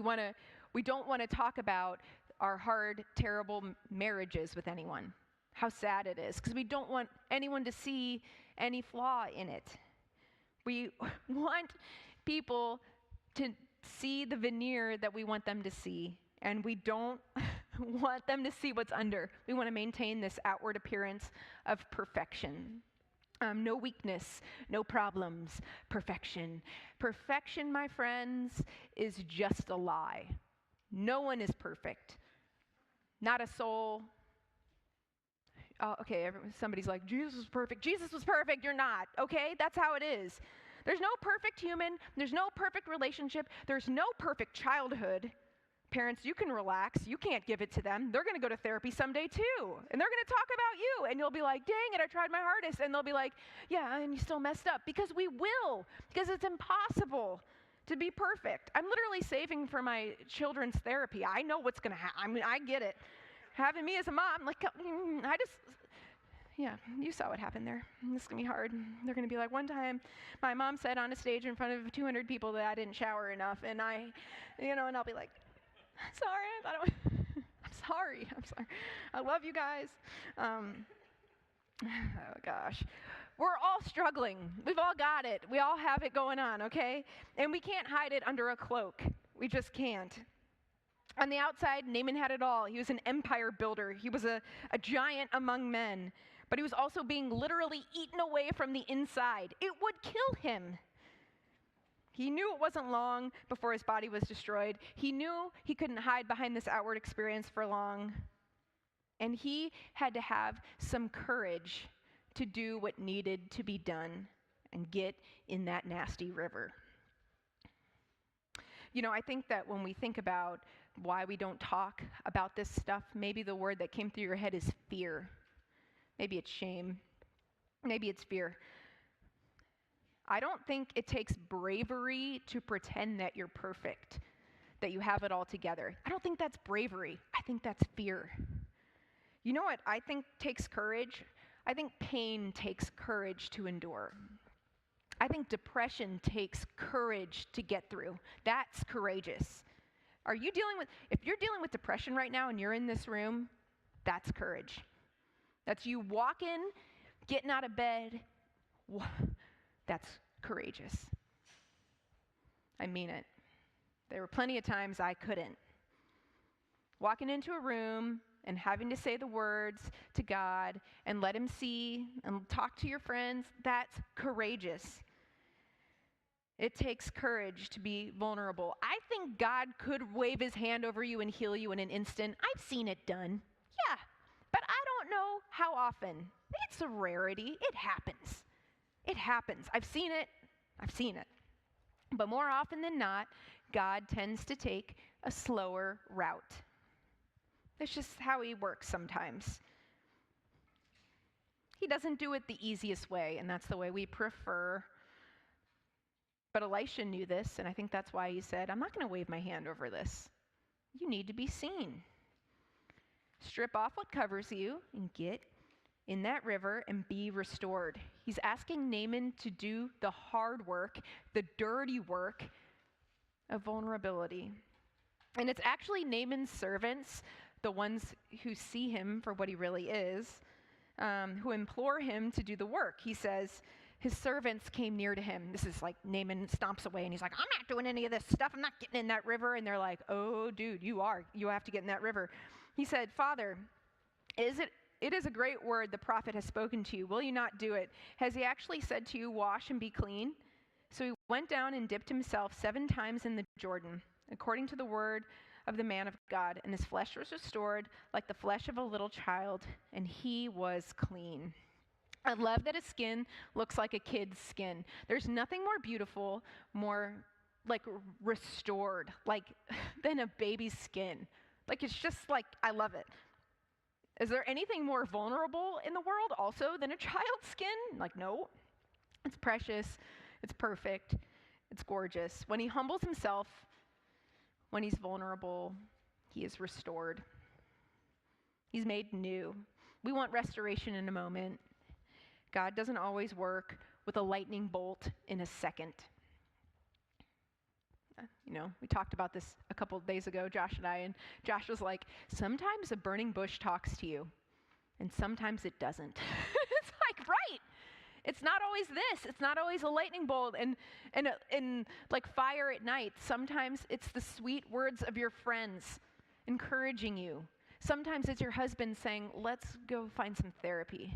don't want to talk about our hard, terrible marriages with anyone, how sad it is, because we don't want anyone to see any flaw in it. We want people to see the veneer that we want them to see, and we don't want them to see what's under. We want to maintain this outward appearance of perfection. No weakness, no problems, perfection. Perfection, my friends, is just a lie. No one is perfect. Not a soul. Oh, okay, somebody's like, Jesus was perfect. Jesus was perfect. You're not. Okay, that's how it is. There's no perfect human. There's no perfect relationship. There's no perfect childhood. Parents, you can relax. You can't give it to them. They're going to go to therapy someday too. And they're going to talk about you. And you'll be like, dang it, I tried my hardest. And they'll be like, yeah, and you still messed up. Because we will. Because it's impossible to be perfect. I'm literally saving for my children's therapy. I know what's going to happen. I mean, I get it. Having me as a mom, like, Yeah, you saw what happened there. This is going to be hard. They're going to be like, one time my mom said on a stage in front of 200 people that I didn't shower enough, and and I'll be like, sorry, I'm sorry. I love you guys. Oh gosh. We're all struggling. We've all got it. We all have it going on, okay? And we can't hide it under a cloak. We just can't. On the outside, Naaman had it all. He was an empire builder. He was a giant among men. But he was also being literally eaten away from the inside. It would kill him. He knew it wasn't long before his body was destroyed. He knew he couldn't hide behind this outward experience for long. And he had to have some courage to do what needed to be done and get in that nasty river. I think that when we think about why we don't talk about this stuff, maybe the word that came through your head is fear. Maybe it's shame. Maybe it's fear. I don't think it takes bravery to pretend that you're perfect, that you have it all together. I don't think that's bravery. I think that's fear. You know what I think takes courage? I think pain takes courage to endure. I think depression takes courage to get through. That's courageous. If you're dealing with depression right now and you're in this room, that's courage. That's you walking, getting out of bed. That's courageous. I mean it. There were plenty of times I couldn't. Walking into a room and having to say the words to God and let him see and talk to your friends, that's courageous. It takes courage to be vulnerable. I think God could wave his hand over you and heal you in an instant. I've seen it done. Yeah, but I don't know how often. It's a rarity. It happens. It happens. I've seen it. But more often than not, God tends to take a slower route. That's just how he works sometimes. He doesn't do it the easiest way, and that's the way we prefer. But Elisha knew this, and I think that's why he said, I'm not going to wave my hand over this. You need to be seen. Strip off what covers you and get in that river and be restored. He's asking Naaman to do the hard work, the dirty work of vulnerability. And it's actually Naaman's servants, the ones who see him for what he really is, who implore him to do the work. He says, his servants came near to him. This is like Naaman stomps away and he's like, I'm not doing any of this stuff. I'm not getting in that river. And they're like, oh, dude, you have to get in that river. He said, Father, it is a great word the prophet has spoken to you. Will you not do it? Has he actually said to you, wash and be clean? So he went down and dipped himself 7 times in the Jordan, according to the word of the man of God. And his flesh was restored like the flesh of a little child, and he was clean. I love that his skin looks like a kid's skin. There's nothing more beautiful, more like restored, like than a baby's skin. Like it's just like, I love it. Is there anything more vulnerable in the world also than a child's skin? Like, no. It's precious. It's perfect. It's gorgeous. When he humbles himself, when he's vulnerable, he is restored. He's made new. We want restoration in a moment. God doesn't always work with a lightning bolt in a second. We talked about this a couple of days ago, Josh and I, and Josh was like, sometimes a burning bush talks to you, and sometimes it doesn't. It's like, right. It's not always this. It's not always a lightning bolt and like fire at night. Sometimes it's the sweet words of your friends encouraging you. Sometimes it's your husband saying, let's go find some therapy.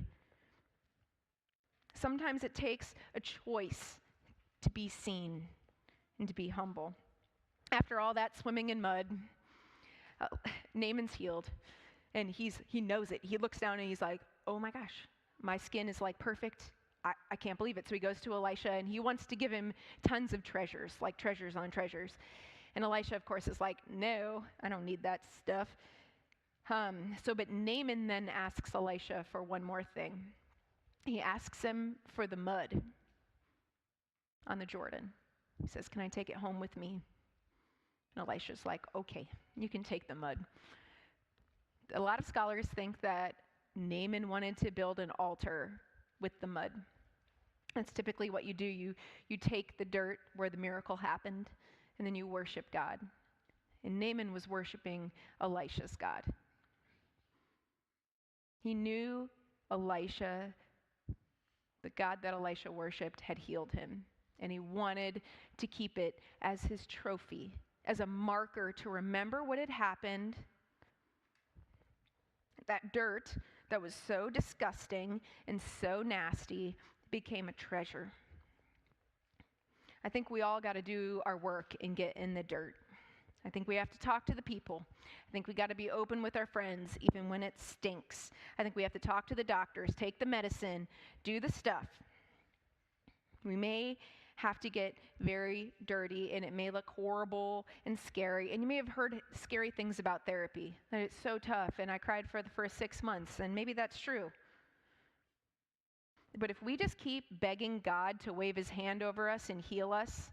Sometimes it takes a choice to be seen and to be humble. After all that swimming in mud, Naaman's healed, and he knows it. He looks down and he's like, oh my gosh, my skin is like perfect. I can't believe it. So he goes to Elisha, and he wants to give him tons of treasures, like treasures on treasures. And Elisha, of course, is like, no, I don't need that stuff. But Naaman then asks Elisha for one more thing. He asks him for the mud on the Jordan. He says, can I take it home with me? And Elisha's like, okay, you can take the mud. A lot of scholars think that Naaman wanted to build an altar with the mud. That's typically what you do. You take the dirt where the miracle happened, and then you worship God. And Naaman was worshiping Elisha's God. He knew Elisha, the God that Elisha worshiped, had healed him. And he wanted to keep it as his trophy, as a marker to remember what had happened. That dirt that was so disgusting and so nasty became a treasure. I think we all got to do our work and get in the dirt. I think we have to talk to the people. I think we got to be open with our friends, even when it stinks. I think we have to talk to the doctors, take the medicine, do the stuff. We may have to get very dirty, and it may look horrible and scary. And you may have heard scary things about therapy, that it's so tough, and I cried for the first 6 months, and maybe that's true. But if we just keep begging God to wave his hand over us and heal us,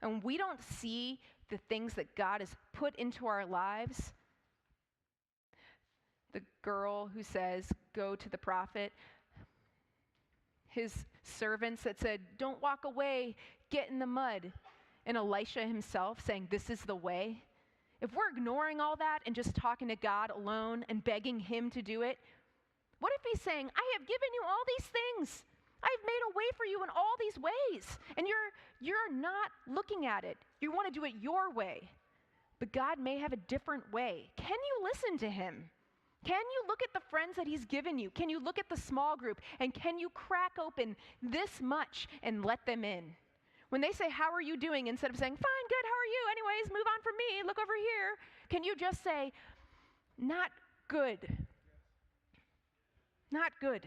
and we don't see the things that God has put into our lives, the girl who says, go to the prophet, his servants that said, don't walk away, get in the mud, and Elisha himself saying, this is the way. If we're ignoring all that and just talking to God alone and begging him to do it, what if he's saying, I have given you all these things. I've made a way for you in all these ways, and you're not looking at it. You want to do it your way, but God may have a different way. Can you listen to him? Can you look at the friends that he's given you? Can you look at the small group, and can you crack open this much and let them in? When they say, how are you doing? Instead of saying, fine, good, how are you? Anyways, move on from me, look over here. Can you just say, not good? Not good.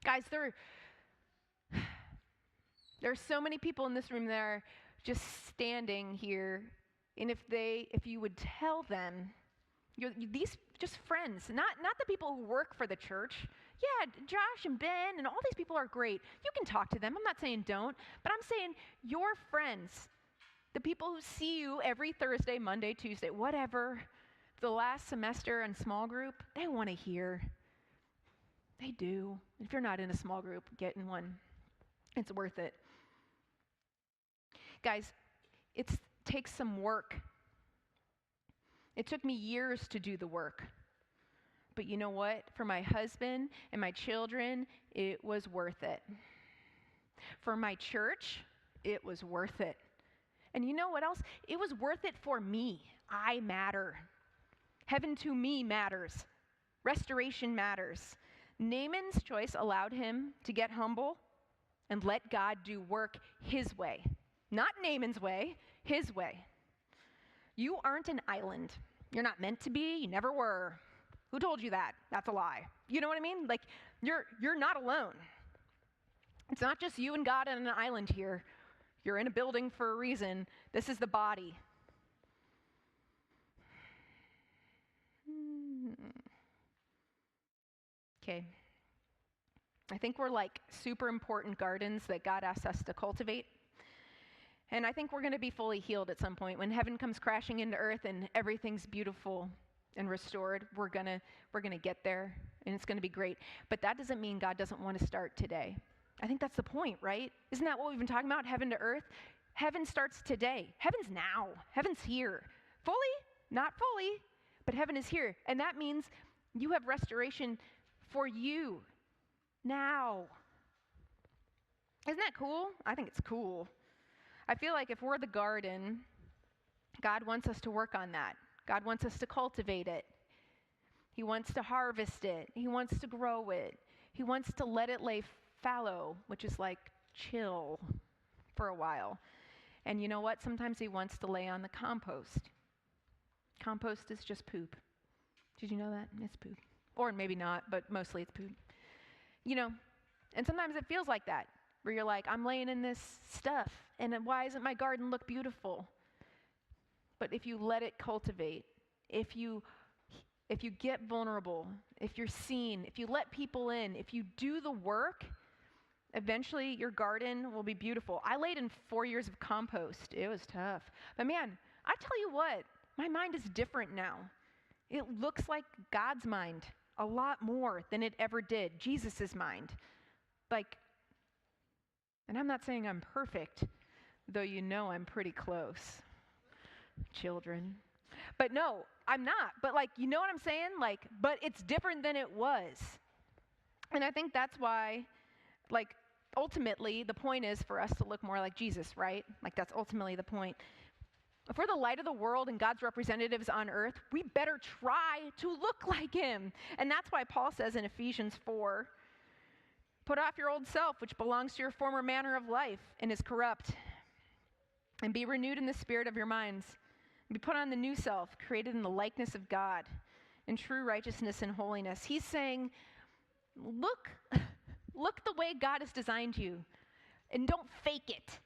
Guys, there are so many people in this room that are just standing here, and if you would tell them, these just friends, not the people who work for the church. Yeah, Josh and Ben and all these people are great. You can talk to them. I'm not saying don't, but I'm saying your friends, the people who see you every Thursday, Monday, Tuesday, whatever, the last semester in small group, they want to hear. They do. If you're not in a small group, get in one. It's worth it. Guys, it takes some work. It took me years to do the work. But you know what? For my husband and my children, it was worth it. For my church, it was worth it. And you know what else? It was worth it for me. I matter. Heaven to me matters. Restoration matters. Naaman's choice allowed him to get humble and let God do work his way. Not Naaman's way, his way. You aren't an island. You're not meant to be. You never were. Who told you that? That's a lie. You know what I mean? Like, you're not alone. It's not just you and God on an island here. You're in a building for a reason. This is the body. Okay. I think we're like super important gardens that God asks us to cultivate. And I think we're going to be fully healed at some point. When heaven comes crashing into earth and everything's beautiful and restored, we're going to get there, and it's going to be great. But that doesn't mean God doesn't want to start today. I think that's the point, right? Isn't that what we've been talking about, heaven to earth? Heaven starts today. Heaven's now. Heaven's here. Fully? Not fully, but heaven is here. And that means you have restoration for you now. Isn't that cool? I think it's cool. I feel like if we're the garden, God wants us to work on that. God wants us to cultivate it. He wants to harvest it. He wants to grow it. He wants to let it lay fallow, which is like chill for a while. And you know what? Sometimes he wants to lay on the compost. Compost is just poop. Did you know that? It's poop. Or maybe not, but mostly it's poop. You know, and sometimes it feels like that, where you're like, I'm laying in this stuff, and why doesn't my garden look beautiful? But if you let it cultivate, if you get vulnerable, if you're seen, if you let people in, if you do the work, eventually your garden will be beautiful. I laid in 4 years of compost. It was tough. But man, I tell you what, my mind is different now. It looks like God's mind. a lot more than it ever did Jesus' mind. Like, and I'm not saying I'm perfect, though you know I'm pretty close, children. But no, I'm not. But like, you know what I'm saying? Like, but it's different than it was. And I think that's why, like, ultimately, the point is for us to look more like Jesus, right? Like, that's ultimately the point. If we're the light of the world and God's representatives on earth, we better try to look like him. And that's why Paul says in Ephesians 4, put off your old self, which belongs to your former manner of life and is corrupt, and be renewed in the spirit of your minds. Be put on the new self, created in the likeness of God, in true righteousness and holiness. He's saying, look the way God has designed you, and don't fake it.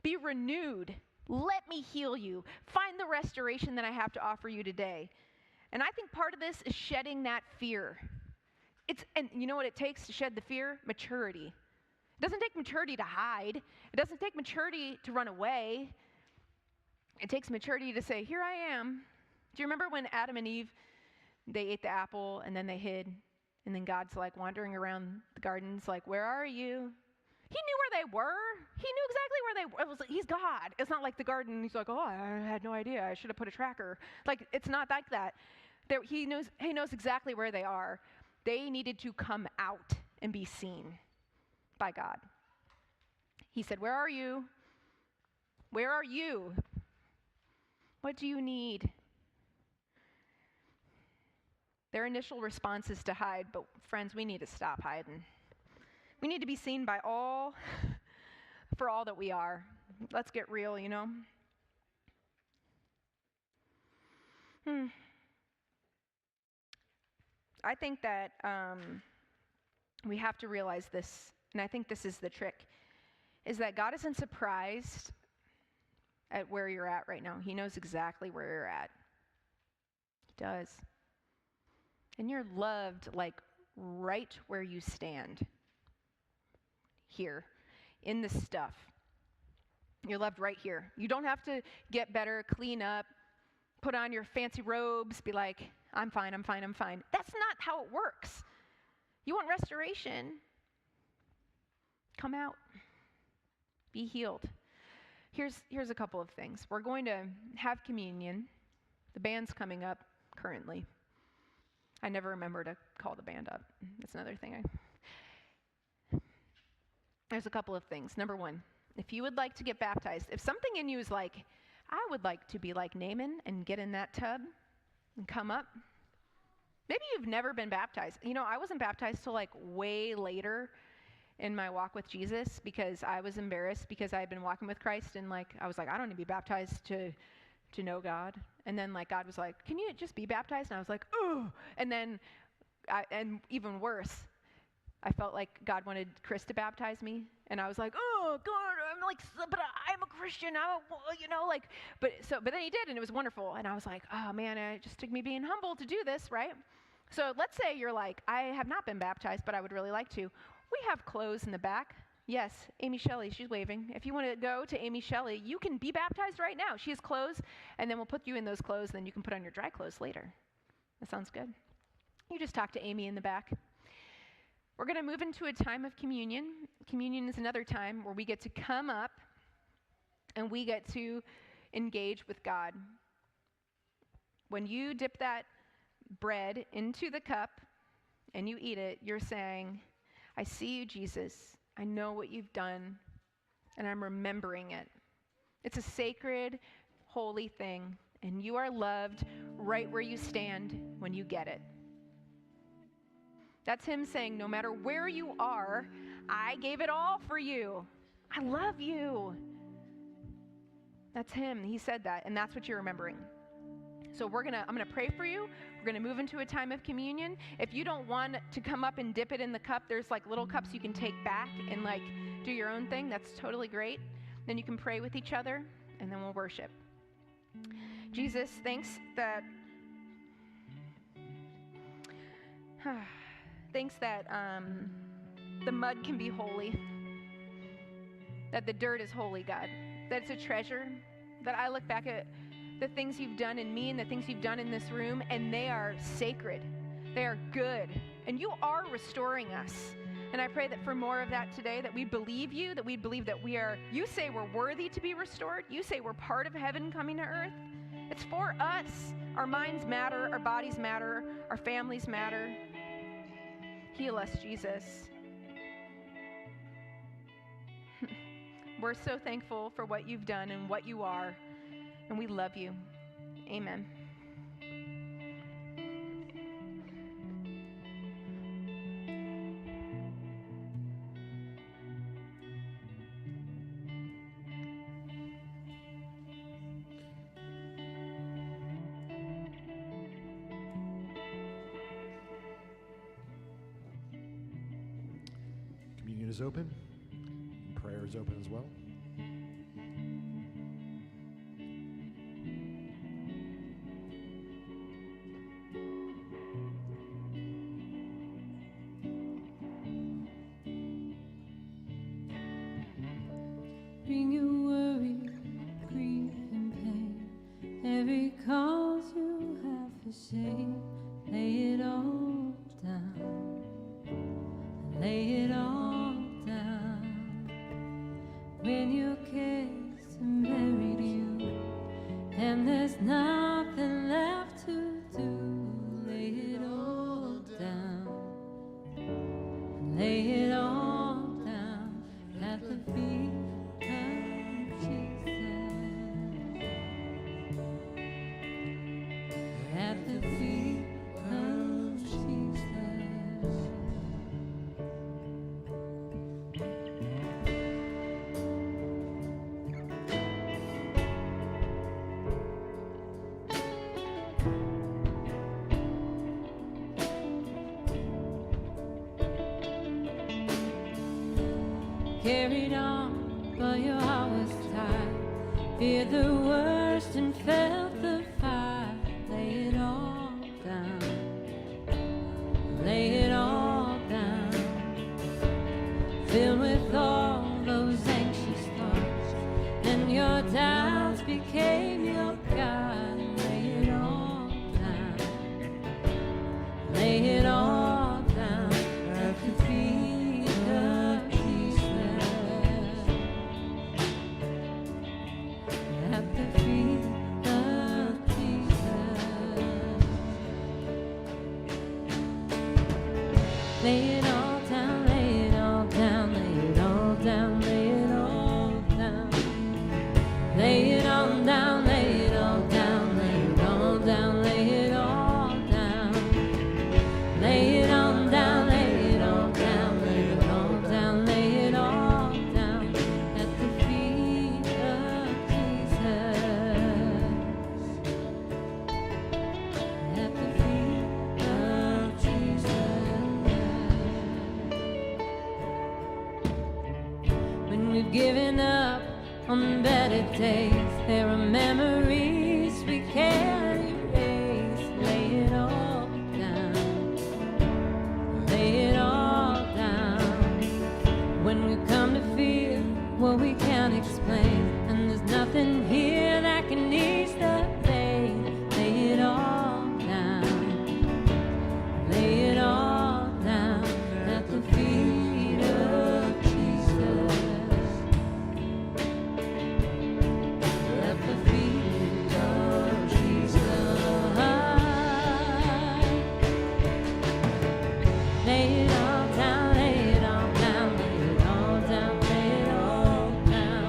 Be renewed. Let me heal you. Find the restoration that I have to offer you today. And I think part of this is shedding that fear. And you know what it takes to shed the fear? Maturity. It doesn't take maturity to hide. It doesn't take maturity to run away. It takes maturity to say, here I am. Do you remember when Adam and Eve, they ate the apple and then they hid? And then God's like wandering around the gardens like, where are you? He knew where they were. He knew exactly where they were. It was like, he's God. It's not like the garden. He's like, oh, I had no idea. I should have put a tracker. Like, it's not like that. He knows exactly where they are. They needed to come out and be seen by God. He said, where are you? Where are you? What do you need? Their initial response is to hide, but friends, we need to stop hiding. We need to be seen by all for all that we are. Let's get real, you know? I think that we have to realize this, and I think this is the trick, is that God isn't surprised at where you're at right now. He knows exactly where you're at. He does. And you're loved, like, right where you stand. Here, in this stuff. You're loved right here. You don't have to get better, clean up, put on your fancy robes, be like, I'm fine, I'm fine, I'm fine. That's not how it works. You want restoration? Come out. Be healed. Here's a couple of things. We're going to have communion. The band's coming up currently. I never remember to call the band up. That's another thing. There's a couple of things. Number one, if you would like to get baptized, if something in you is like, I would like to be like Naaman and get in that tub and come up. Maybe you've never been baptized. You know, I wasn't baptized till like way later in my walk with Jesus because I was embarrassed because I had been walking with Christ and like I was like, I don't need to be baptized to know God. And then like God was like, can you just be baptized? And I was like, oh. And then, and even worse, I felt like God wanted Chris to baptize me, and I was like, oh God, I'm like, but I'm a Christian, you know, like, but then he did, and it was wonderful, and I was like, oh man, it just took me being humble to do this, right? So let's say you're like, I have not been baptized, but I would really like to. We have clothes in the back. Yes, Amy Shelley, she's waving. If you want to go to Amy Shelley, you can be baptized right now. She has clothes, and then we'll put you in those clothes, and then you can put on your dry clothes later. That sounds good. You just talk to Amy in the back. We're going to move into a time of communion. Communion is another time where we get to come up and we get to engage with God. When you dip that bread into the cup and you eat it, you're saying, I see you, Jesus. I know what you've done, and I'm remembering it. It's a sacred, holy thing, and you are loved right where you stand when you get it. That's him saying, no matter where you are, I gave it all for you. I love you. That's him. He said that, and that's what you're remembering. So I'm gonna pray for you. We're gonna move into a time of communion. If you don't want to come up and dip it in the cup, there's like little cups you can take back and like do your own thing. That's totally great. Then you can pray with each other, and then we'll worship. Jesus, thanks that the mud can be holy, that the dirt is holy, God, that it's a treasure, that I look back at the things you've done in me and the things you've done in this room, and they are sacred. They are good. And you are restoring us. And I pray that for more of that today, that we believe you, that we believe that you say we're worthy to be restored. You say we're part of heaven coming to earth. It's for us. Our minds matter, our bodies matter, our families matter. Heal us, Jesus. We're so thankful for what you've done and what you are, and we love you. Amen.
Communion is open. Prayer is open as well.
Bring your worry, grief, and pain, every cause you have for shame. Lay it all down, lay it all down. When your kids have buried you, and there's nothing left to do, lay it all down, lay it all down at the feet. At the feet of Jesus. Carried on, but your heart was tired. Feared the worst and felt the fire. Lay it all down, lay it all down. Filled with all those anxious thoughts, and your doubts became your God. Lay it all down, lay it all down at the feet of Jesus. At the feet of Jesus. Lay it all down, lay it all down, lay it all down, lay it all down. Lay it all down, lay it all down, lay it all down, lay it all down. Lay it all down, lay it all down, lay it all down, lay it all down at the feet of Jesus. At the feet of Jesus. When we've given up on better days, there are memories we can't erase. Lay it all down, lay it all down. When we come to feel what we can't explain, and there's nothing here that can ease the pain. Lay it all down, lay it all down at the feet of Jesus. At the feet of Jesus. Lay it all down, lay it all down, lay it all down, lay it all down.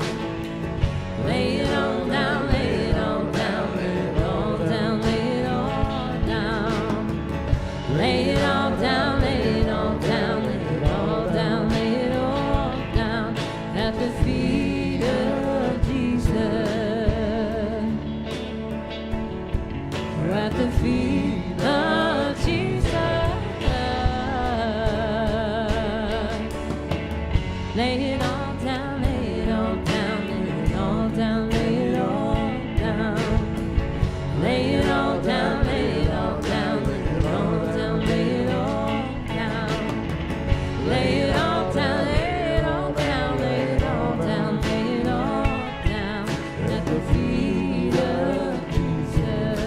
Lay it all down, lay it all down, lay it all down, lay it all down. Lay it all down, lay it all down, lay it all down, lay it all down at the feet of Jesus. At the feet of Jesus. Lay it all down, lay it all down, lay it all down, lay it all down. Lay it all down, lay it all down, lay it all down, lay it all down. Lay it all down, lay it all down, lay it all down, lay it all down at the feet of Jesus.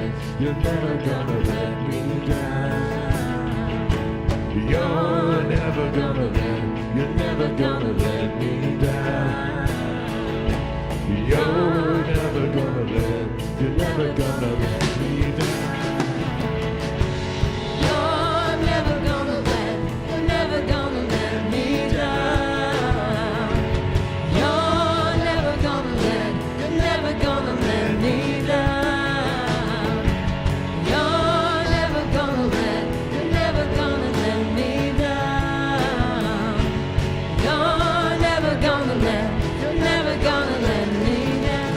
let, you're never gonna let me down. You're never gonna let, you're never gonna let me down. You're never gonna let, you're never gonna let me down.
You're never gonna let, you're never gonna let me down. You're never gonna let, you're never gonna let me down. You're never gonna let, you're never gonna let me down. You're never gonna let, you're never gonna let me down.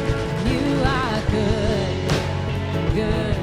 You are good, good.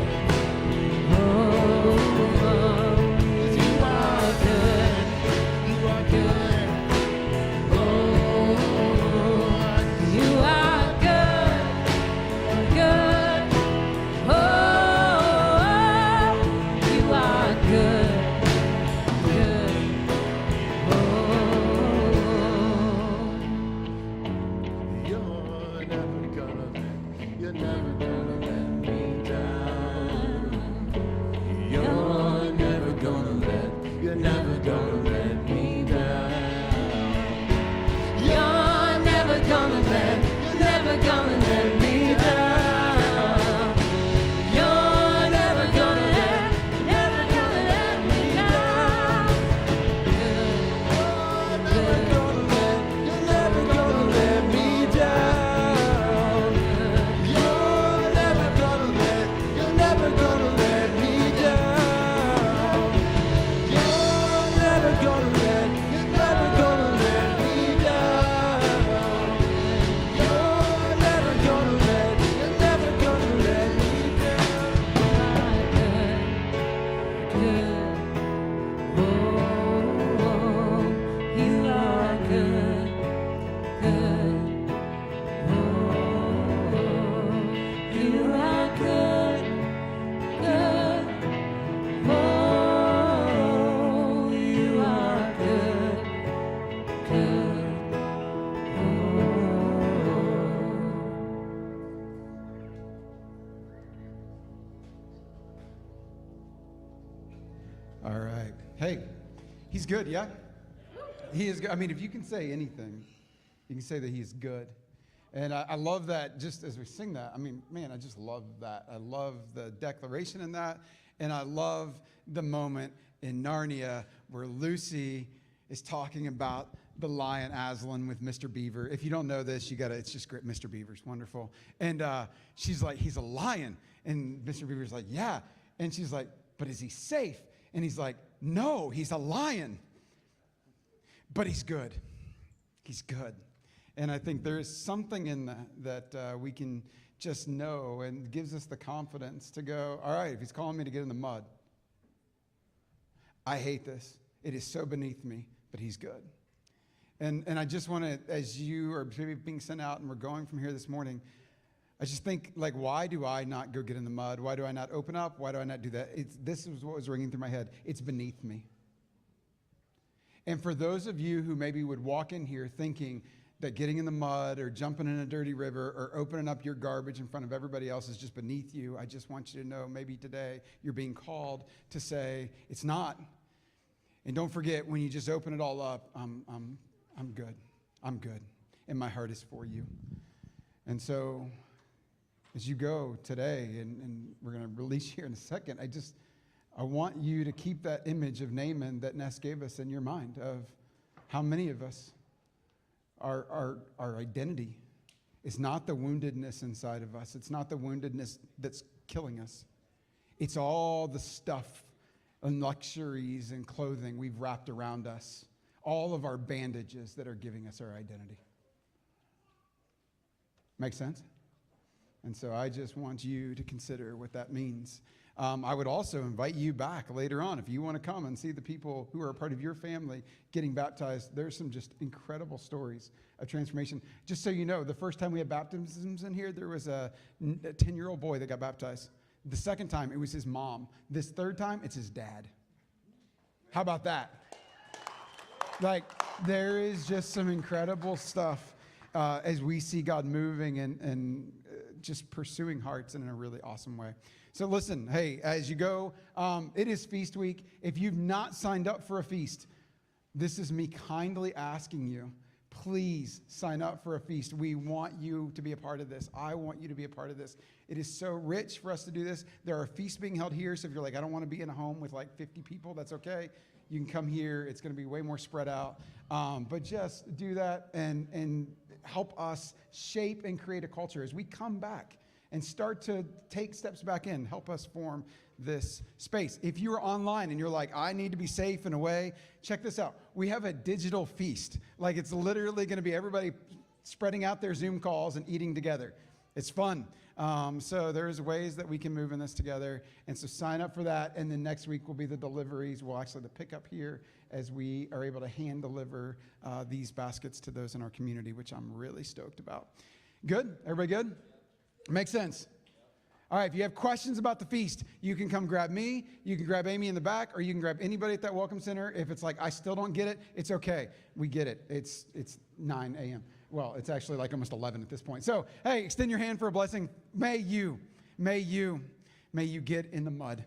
All right. Hey, he's good, yeah? He is good. I mean, if you can say anything, you can say that he is good. And I love that just as we sing that. I mean, man, I just love that. I love the declaration in that. And I love the moment in Narnia where Lucy is talking about the lion Aslan with Mr. Beaver. If you don't know this, it's just great. Mr. Beaver's wonderful. And she's like, he's a lion. And Mr. Beaver's like, yeah. And she's like, but is he safe? And he's like, no, he's a lion. But he's good. He's good. And I think there is something in that we can just know and gives us the confidence to go, all right, if he's calling me to get in the mud, I hate this. It is so beneath me, but he's good. And I just want to, as you are being sent out and we're going from here this morning, I just think, like, why do I not go get in the mud? Why do I not open up? Why do I not do that? This is what was ringing through my head. It's beneath me. And for those of you who maybe would walk in here thinking that getting in the mud or jumping in a dirty river or opening up your garbage in front of everybody else is just beneath you, I just want you to know maybe today you're being called to say, it's not. And don't forget, when you just open it all up, I'm good. I'm good. And my heart is for you. And so as you go today, and we're going to release you here in a second, I want you to keep that image of Naaman that Ness gave us in your mind of how many of us, our identity is not the woundedness inside of us. It's not the woundedness that's killing us. It's all the stuff and luxuries and clothing we've wrapped around us. All of our bandages that are giving us our identity. Make sense? And so I just want you to consider what that means. I would also invite you back later on if you want to come and see the people who are a part of your family getting baptized. There's some just incredible stories of transformation. Just so you know, the first time we had baptisms in here, there was a 10-year-old boy that got baptized. The second time, it was his mom. This third time, it's his dad. How about that? Like, there is just some incredible stuff as we see God moving and just pursuing hearts in a really awesome way. So listen, hey, as you go, it is feast week. If you've not signed up for a feast, this is me kindly asking you, please sign up for a feast. We want you to be a part of this. I want you to be a part of this. It is so rich for us to do this. There are feasts being held here, so if you're like, I don't want to be in a home with like 50 people, that's okay. You can come here. It's going to be way more spread out. But just do that and help us shape and create a culture as we come back and start to take steps back in. Help us form this space. If you're online and you're like, I need to be safe and away, check this out. We have a digital feast. Like, it's literally going to be everybody spreading out their Zoom calls and eating together. It's fun. So there's ways that we can move in this together. And so sign up for that. And then next week will be the deliveries. We'll actually the pick up here as we are able to hand deliver these baskets to those in our community, which I'm really stoked about. Good? Everybody good? Makes sense. All right, if you have questions about the feast, you can come grab me, you can grab Amy in the back, or you can grab anybody at that Welcome Center. If it's like, I still don't get it, it's okay. We get it. It's 9 a.m. Well, it's actually like almost 11 at this point. So, hey, extend your hand for a blessing. May you get in the mud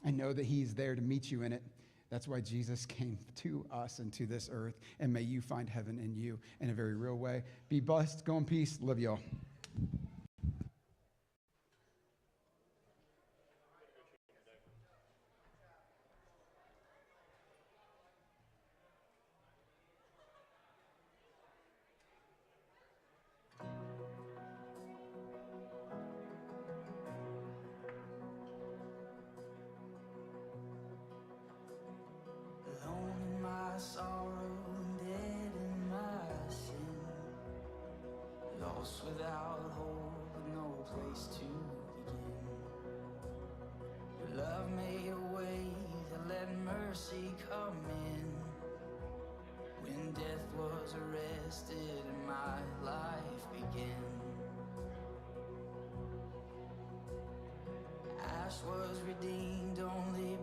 and know that he's there to meet you in it. That's why Jesus came to us and to this earth. And may you find heaven in you in a very real way. Be blessed. Go in peace. Love y'all.
Without hope, no place to begin. Your love made a way to let mercy come in. When death was arrested and my life began. Ash was redeemed, only